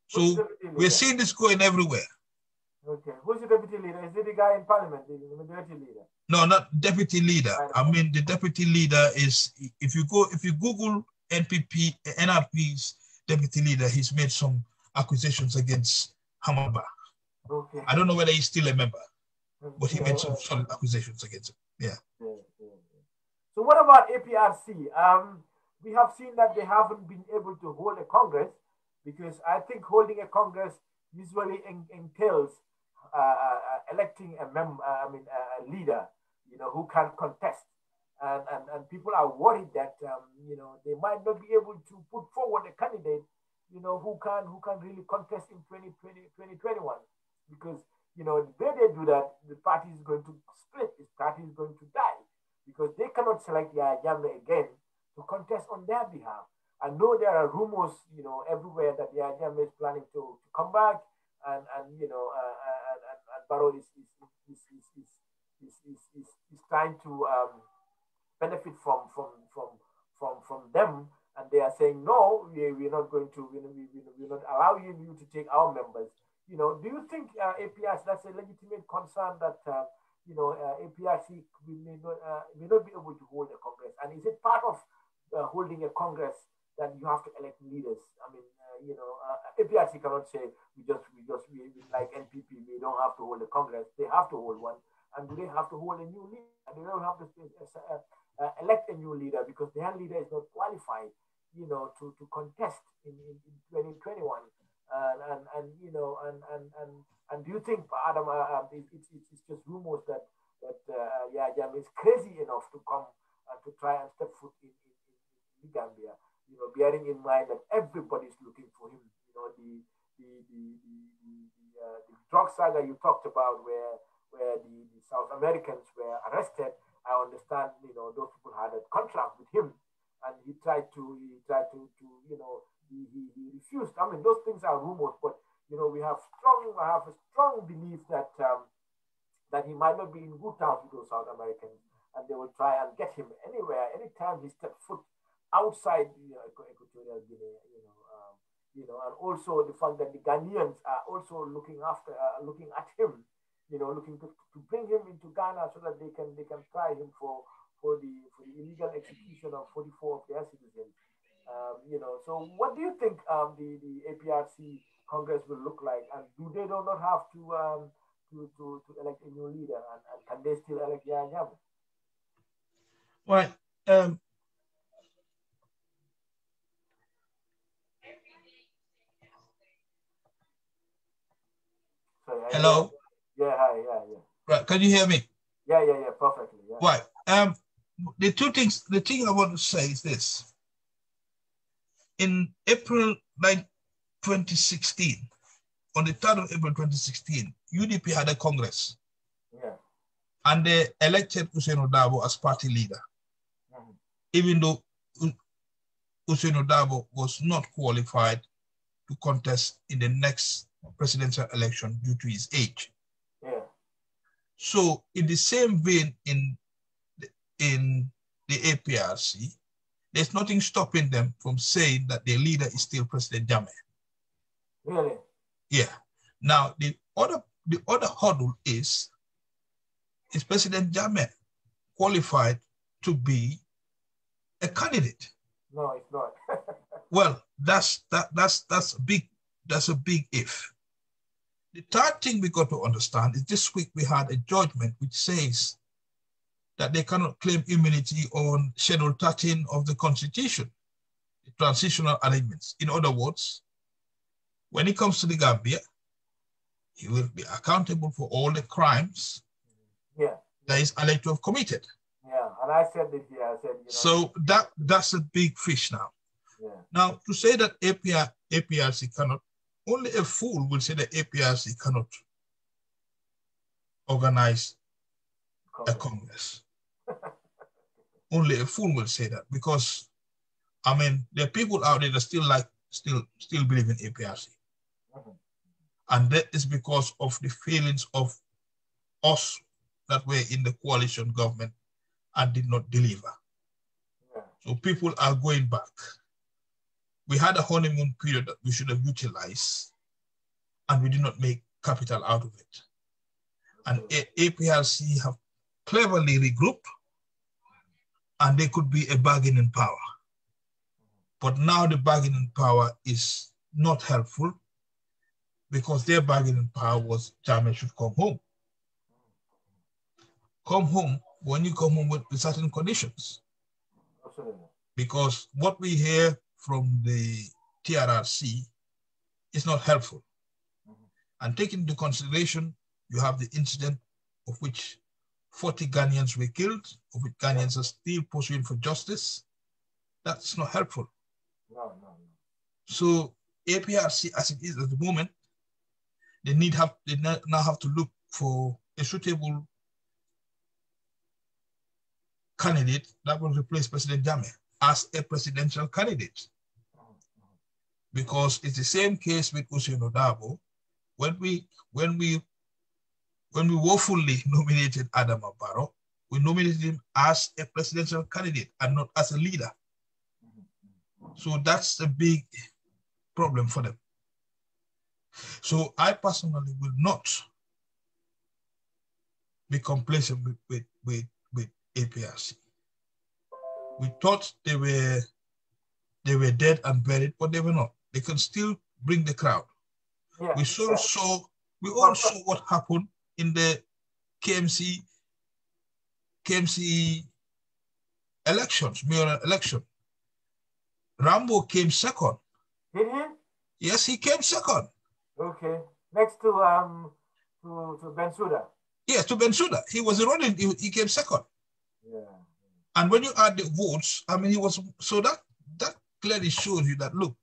So we're seeing this going everywhere. Okay. Who's the deputy leader? Is it the guy in parliament, the majority leader? No, not deputy leader. I mean, the deputy leader is, if you Google NRP's deputy leader, he's made some accusations against Hamaba. Okay. I don't know whether he's still a member, but he made some solid accusations against him. Yeah. So what about APRC? We have seen that they haven't been able to hold a Congress, because I think holding a Congress usually entails electing a leader, who can contest. And people are worried that, they might not be able to put forward a candidate, who can really contest in 2021. Because, the way they do that, the party is going to split, this party is going to die, because they cannot select Yahya Jammeh again to contest on their behalf. I know there are rumors, everywhere that Yahya Jammeh is planning to come back, and Barrow is trying to benefit from them, and they are saying no, we're not going to, we're not allowing you to take our members. Do you think APRC, that's a legitimate concern that APRC may not be able to hold a Congress? And is it part of holding a Congress that you have to elect leaders? I mean, APRC cannot say we like NPP, we don't have to hold a Congress. They have to hold one. And do they have to hold a new leader? They don't have to elect a new leader, because their leader is not qualified, to contest in 2021. And do you think, Adam, it's just rumors that Yahya Jammeh is crazy enough to come to try and step foot in the Gambia? Bearing in mind that everybody's looking for him. The drug saga you talked about, where the South Americans were arrested, I understand, you know, those people had a contract with him, and he tried to you know, he refused. I mean, those things are rumors, but you know, I have a strong belief that that he might not be in good terms with those South Americans, and they will try and get him anywhere, anytime he steps foot outside, you know, Equatorial Guinea, you know, and also the fact that the Ghanaians are also looking at him, you know, looking to bring him into Ghana so that they can try him for the illegal execution of 44 of their citizens. You know, so what do you think the APRC Congress will look like, and do they not have to elect a new leader, and can they still elect Yahya Jammeh? Right. Sorry, hello. Yeah, hi, yeah. Right. Can you hear me? Yeah, perfectly. Yeah. Right. The thing I want to say is this. In April 2016, on the 3rd of April 2016, UDP had a Congress. Yeah. And they elected Usain Dabo as party leader, even though Usain Dabo was not qualified to contest in the next presidential election due to his age. Yeah. So in the same vein, in the APRC, there's nothing stopping them from saying that their leader is still President Jammeh. Really? Yeah. Now the other hurdle is President Jammeh qualified to be a candidate? No, it's not. Well, that's a big if. The third thing we got to understand is this week we had a judgment which says that they cannot claim immunity on Schedule 13 of the Constitution, the transitional arrangements. In other words, when it comes to the Gambia, he will be accountable for all the crimes that is alleged to have committed. Yeah, and I said this here. I said, you know. So that's a big fish now. Yeah. Now, to say that APRC cannot, only a fool will say that APRC cannot organize a Congress. Only a fool will say that, because, I mean, there are people out there that still believe in APRC. And that is because of the feelings of us that were in the coalition government and did not deliver. Yeah. So people are going back. We had a honeymoon period that we should have utilized, and we did not make capital out of it. And APRC have cleverly regrouped, and they could be a bargaining power. But now the bargaining power is not helpful, because their bargaining power was Jammeh should come home. Come home when you come home with certain conditions. Absolutely. Because what we hear from the TRRC is not helpful. And taking into consideration, you have the incident of which 40 Ghanaians were killed, of which Ghanaians are still pursuing for justice. That's not helpful. No. So APRC, as it is at the moment, they now have to look for a suitable candidate that will replace President Jammeh as a presidential candidate. Because it's the same case with Usain Dabo. When we woefully nominated Adama Barrow, we nominated him as a presidential candidate and not as a leader. So that's a big problem for them. So I personally will not be complacent with APRC. We thought they were dead and buried, but they were not. They can still bring the crowd. Yeah. We all saw what happened in the KMC elections, mayoral election. Rambo came second. Did he? Yes, he came second. Okay. Next to Bensouda. Yes, to Bensouda. He was running, he came second. Yeah. And when you add the votes, I mean, so that clearly shows you that, look,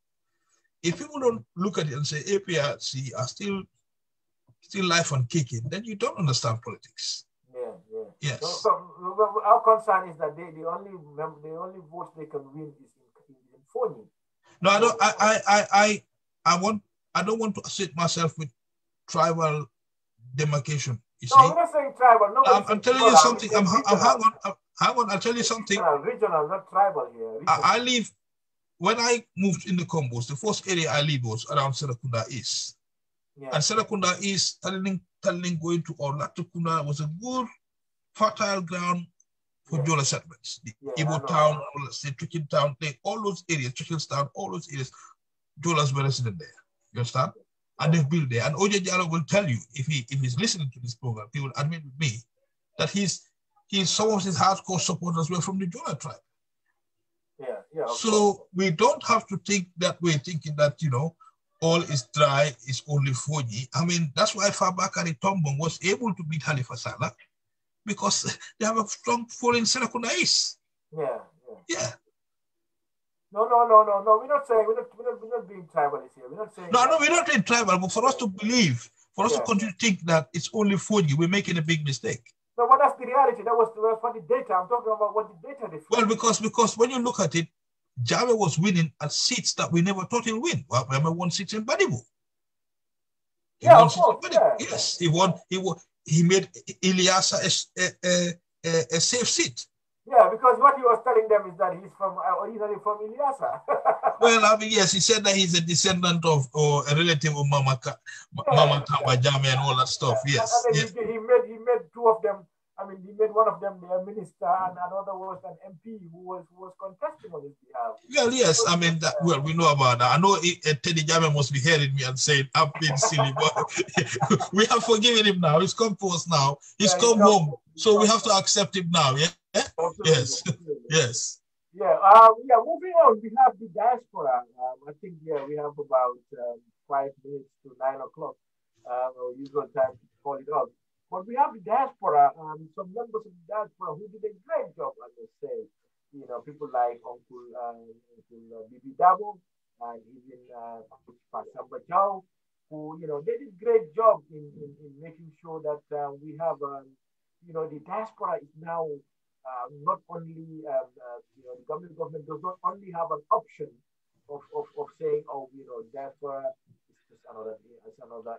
if people don't look at it and say APRC are still life and kicking, then you don't understand politics. Yeah. Yes. So our concern is that the only votes they can win is in Fonyi. No, I don't. I don't want to associate myself with tribal demarcation. You see? No, we're not saying tribal. No, I'm telling you something. Hang on. I'll tell you something. Regional, not tribal here. I live. When I moved in the Combos, the first area I lived was around Serakunda East. Yeah. And Serakunda East, Taling going to Olatukunda was a good fertile ground for Jola settlements. The Ibo town, Chicken town, all those areas, Chicken's town, all those areas, Jolas were resident there. You understand? And they've built there. And Oje Diallo will tell you, if he's listening to this program, he will admit with me that some of his hardcore supporters were from the Jola tribe. Yeah. So we don't have to think that way, thinking that, all is dry, is only Fonyi. I mean, that's why Fabakary Tombong was able to beat Halifa Sallah, because they have a strong following in Serakunda East. Yeah. No. We're not saying we're not being tribalist here. We're not saying. No, we're not being tribal. But for us to believe, for us to continue to think that it's only Fonyi, we're making a big mistake. No, but that's the reality. That was for the data. I'm talking about what the data reflects. Well, because when you look at it, Jammeh was winning at seats that we never thought he'd win. Well, remember, won seats in Badibu. Yes, he won. He made Ilyasa a safe seat. Yeah, because what he was telling them is that he's originally from Ilyasa. Well, I mean, yes, he said that he's a descendant of or a relative of Mama Kamba Jammeh and all that stuff. Yes. And then he made two of them. I mean, he made one of them their minister, and another was an MP who was contesting on his behalf. Well, yes, I mean, we know about that. I know Teddy Jammeh must be hearing me and saying, I'm being silly, but we have forgiven him now. He's come to us now. He's come home, so we have to accept him now, yeah? Yes. Yes. Yeah, moving on, we have the diaspora. I think, we have about 5 minutes to 9 o'clock, our usual time to call it off. But we have the diaspora, some members of the diaspora who did a great job, I must say. People like Uncle Bibi Dabo and even Pastor Kejau, who, they did a great job in making sure that we have, the diaspora is now not only, the government does not only have an option of saying, diaspora it's another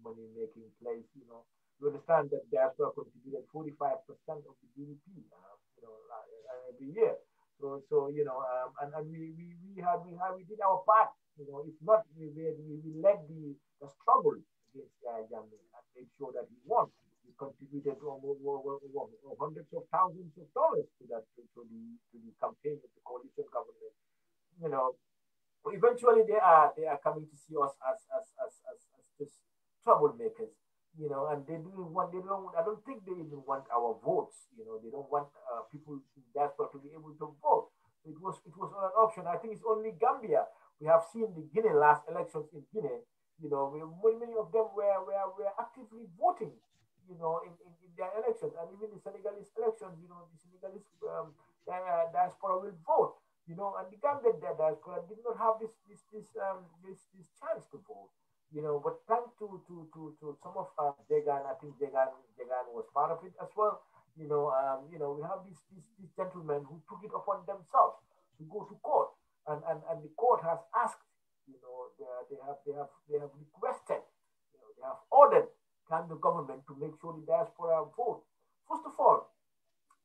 money-making place. You understand that diaspora contributed 45% of the GDP, every year. So and we did our part. If not, we led the struggle against Jammeh and made sure that he won. We contributed hundreds of thousands of dollars to the campaign of the coalition government. Eventually they are coming to see us as just troublemakers, and they don't. I don't think they even want our votes. They don't want people in diaspora to be able to vote. It was not an option. I think it's only Gambia. We have seen the Guinea last elections in Guinea. Many of them were actively voting. In their elections, and even the Senegalese elections. The Senegalese diaspora will vote. And the Gambian diaspora did not have this chance to vote. But thanks to some of Jegan, I think Jegan was part of it as well. We have these gentlemen who took it upon themselves to go to court, and the court has asked. They have requested. They have ordered the government to make sure the diaspora vote. First of all,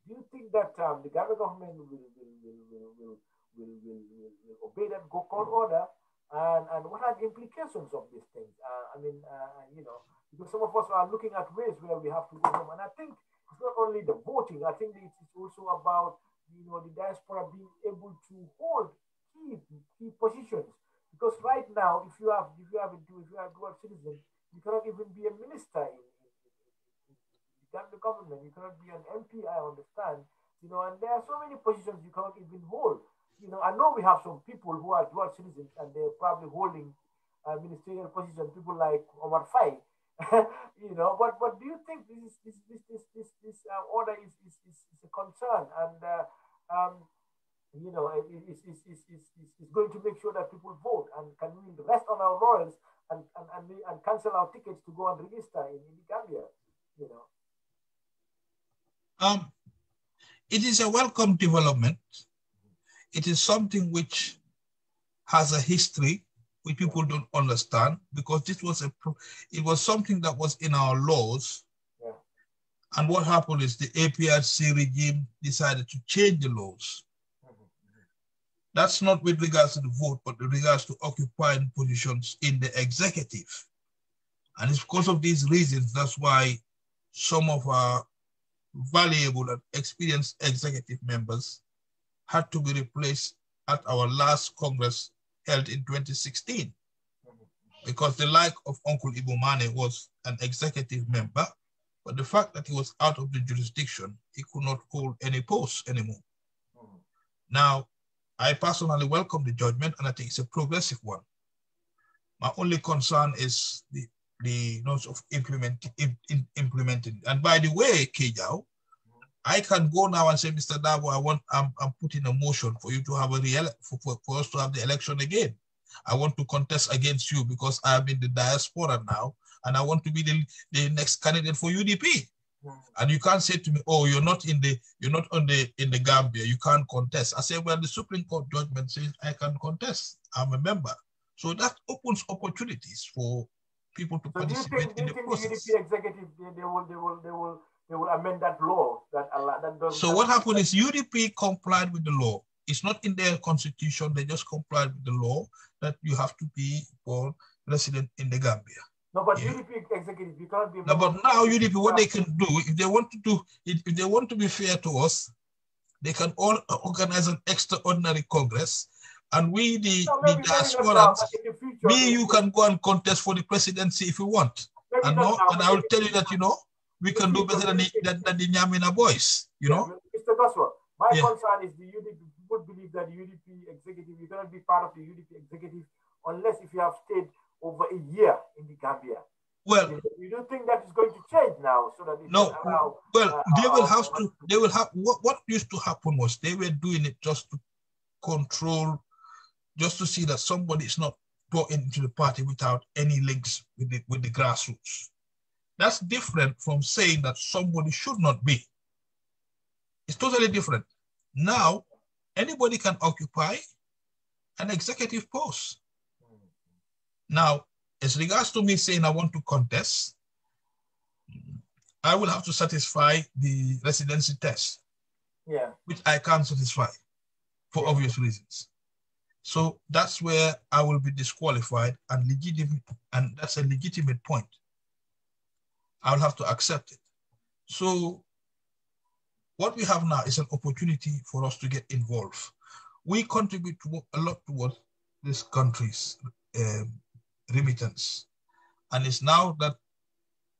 do you think that the Ghana government will obey that court order? And what are the implications of these things? Because some of us are looking at ways where we have to go home. And I think it's not only the voting, I think it's also about, the diaspora being able to hold key positions. Because right now, if you are a dual citizen, you cannot even be a minister in the government. You cannot be an MP, I understand. And there are so many positions you cannot even hold. I know we have some people who are dual citizens and they're probably holding ministerial positions, people like Omar Faye. But do you think this order is a concern? And it's going to make sure that people vote, and can we rest on our laurels and cancel our tickets to go and register in Gambia? It is a welcome development. It is something which has a history which people don't understand, because it was something that was in our laws. Yeah. And what happened is the APRC regime decided to change the laws. That's not with regards to the vote, but with regards to occupying positions in the executive. And it's because of these reasons, that's why some of our valuable and experienced executive members had to be replaced at our last Congress held in 2016. Because the like of Uncle Ibumane was an executive member, but the fact that he was out of the jurisdiction, he could not hold any post anymore. Now, I personally welcome the judgment, and I think it's a progressive one. My only concern is the notes of implementing. And by the way, Kejau, I can go now and say, Mr. Dabo, I'm putting a motion for you to have for us to have the election again. I want to contest against you because I'm in the diaspora now, and I want to be the next candidate for UDP. And you can't say to me, oh, you're not in the Gambia, you can't contest. I say, well, the Supreme Court judgment says I can contest. I'm a member. So that opens opportunities for people to participate in the process. Do you think the UDP executive, they will amend that law that does? So what happened is UDP complied with the law. It's not in their constitution. They just complied with the law that you have to be born resident in the Gambia. No, but yeah. UDP executive, you can't be. No, but now UDP, what they can do, if they want to be fair to us, they can all organize an extraordinary Congress, and we, the diasporans, you can go and contest for the presidency if you want. And I will tell you that, we can do better than the Nyamina boys, know. Mr. Goswell, my concern is the UDP would believe that UDP executive, you cannot be part of the UDP executive unless if you have stayed over a year in the Gambia. Well, you don't think that is going to change now, so that they will have what used to happen was they were doing it just to control, just to see that somebody is not brought into the party without any links with the grassroots. That's different from saying that somebody should not be. It's totally different. Now, anybody can occupy an executive post. Now, as regards to me saying I want to contest, I will have to satisfy the residency test, which I can't satisfy for obvious reasons. So that's where I will be disqualified and that's a legitimate point. I'll have to accept it. So what we have now is an opportunity for us to get involved. We contribute a lot towards this country's remittance. And it's now that,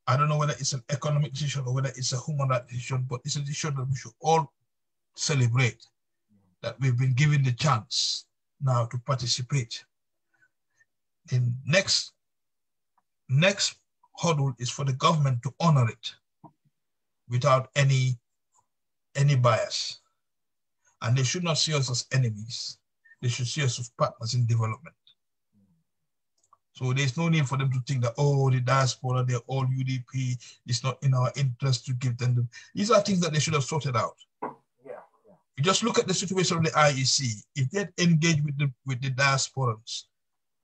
I don't know whether it's an economic decision or whether it's a human rights decision, but it's a decision that we should all celebrate, that we've been given the chance now to participate. The next hurdle is for the government to honor it without any bias. And they should not see us as enemies. They should see us as partners in development. So there's no need for them to think that, oh, the diaspora, they're all UDP. It's not in our interest to give them. These are things that they should have sorted out. You just look at the situation of the IEC. If they'd engaged with the diasporans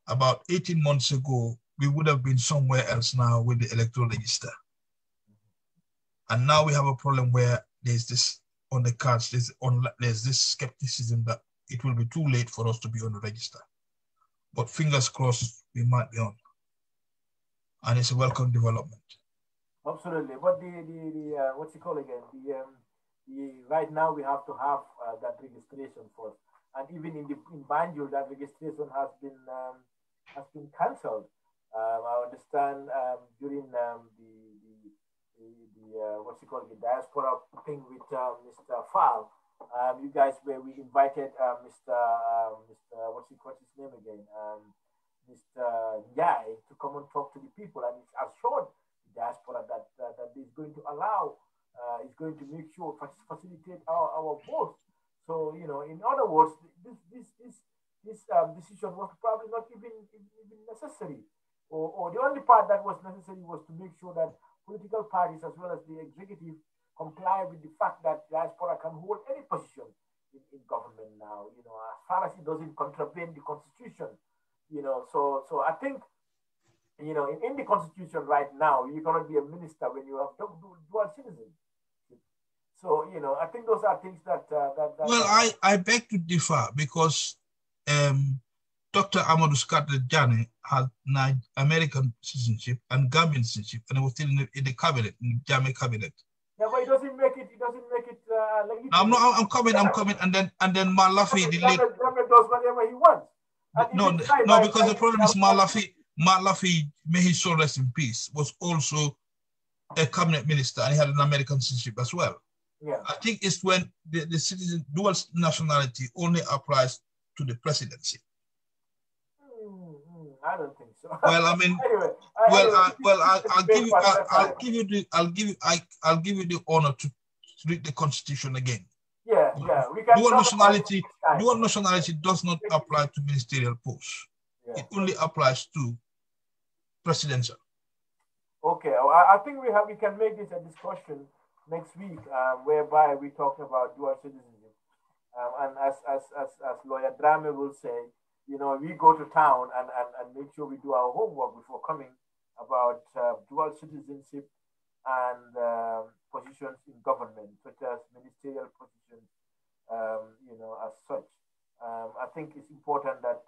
about 18 months ago, we would have been somewhere else now with the electoral register. And now we have a problem where there's this on the cards, there's this skepticism that it will be too late for us to be on the register. But fingers crossed, we might be on. And it's a welcome development. Absolutely. But the what's it called again? Right now we have to have that registration first. And even in Banjul, that registration has been cancelled. I understand during the what's it called, the diaspora thing with Mr. Fall. We invited Mr. what's his name again? Mr. Nyai to come and talk to the people, and it's assured the diaspora that is going to allow, is going to make sure facilitate our vote. So in other words, this decision was probably not even necessary, or the only part that was necessary was to make sure that political parties as well as the executive comply with the fact that diaspora can hold any position in government now, as far as it doesn't contravene the constitution, so I think, in the constitution right now, you cannot be a minister when you have dual citizenship. So, I think those are things that... Well, I beg to differ because Dr. Amadou Scott Jane had American citizenship and Gambian citizenship, and he was still in the cabinet, in the Jame cabinet. Yeah, but it doesn't make it legitimate. I'm coming, and then Malafi, the late... Jame does whatever he wants. No, because the problem is Malafi, may his soul rest in peace, was also a cabinet minister, and he had an American citizenship as well. Yeah. I think it's when the citizen dual nationality only applies to the presidency. I don't think so. Well, I mean, I'll give you the honor to read the Constitution again. Yeah, we can. Dual nationality does not apply to ministerial posts. Yeah. It only applies to presidential. Okay, well, I think we can make this a discussion next week, whereby we talk about dual citizenship, and as Lawyer Drame will say, we go to town and make sure we do our homework before coming about dual citizenship and positions in government, such as ministerial positions, as such. I think it's important that,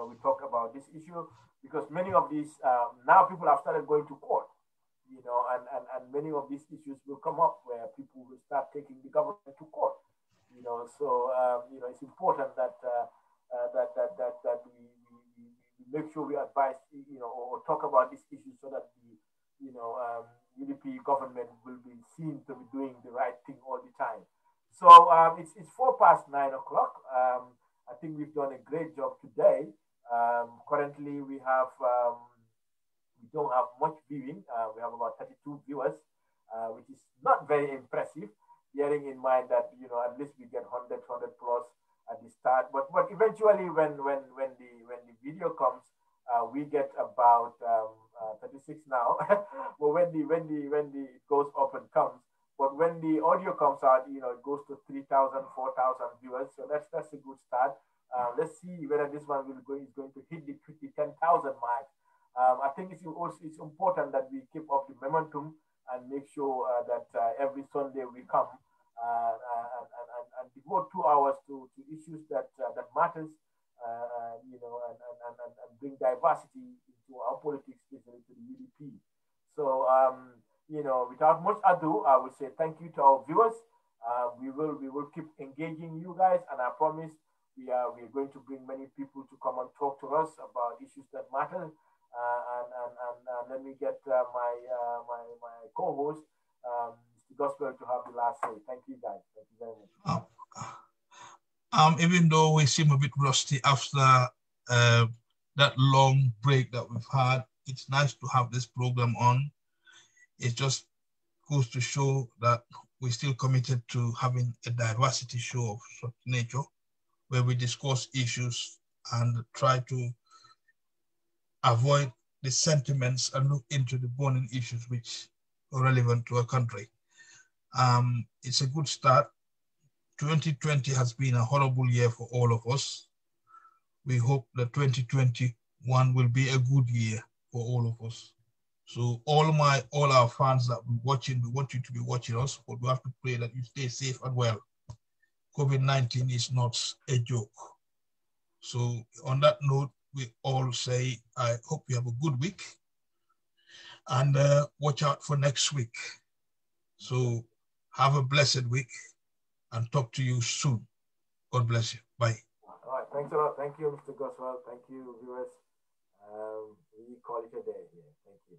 we talk about this issue because many of these, now people have started going to court, and many of these issues will come up where people will start taking the government to court, so, it's important that we make sure we advise, or talk about these issues so that the, UDP government will be seen to be doing the right thing all the time. So it's 9:04. I think we've done a great job today. Currently, we don't have much viewing. We have about 32 viewers, which is not very impressive, bearing in mind that, at least we get 100 plus at the start. But eventually, when the video comes, we get about 36 now. But when the it goes up and comes, but when the audio comes out, it goes to 3,000, 4,000 viewers. So that's a good start. Let's see whether this one is going to hit the 10,000 mark. I think it's important that we keep up the momentum and make sure that every Sunday we come and devote 2 hours to issues that matters, and bring diversity into our politics, especially to the UDP. So, without much ado, I will say thank you to our viewers. We will keep engaging you guys, and I promise we're going to bring many people to come and talk to us about issues that matter. And let me get my co-host, Mr. Goswell, to have the last say. Thank you, guys. Thank you very much. Even though we seem a bit rusty after that long break that we've had, it's nice to have this program on. It just goes to show that we're still committed to having a diversity show of such nature, where we discuss issues and try to avoid the sentiments and look into the burning issues which are relevant to our country. It's a good start. 2020 has been a horrible year for all of us. We hope that 2021 will be a good year for all of us. So all our fans that we're watching, we want you to be watching us, but we have to pray that you stay safe and well. COVID-19 is not a joke. So on that note, we all say, I hope you have a good week and watch out for next week. So have a blessed week and talk to you soon. God bless you. Bye. All right. Thanks a lot. Thank you, Mr. Goswell. Thank you, viewers. We call it a day here. Thank you.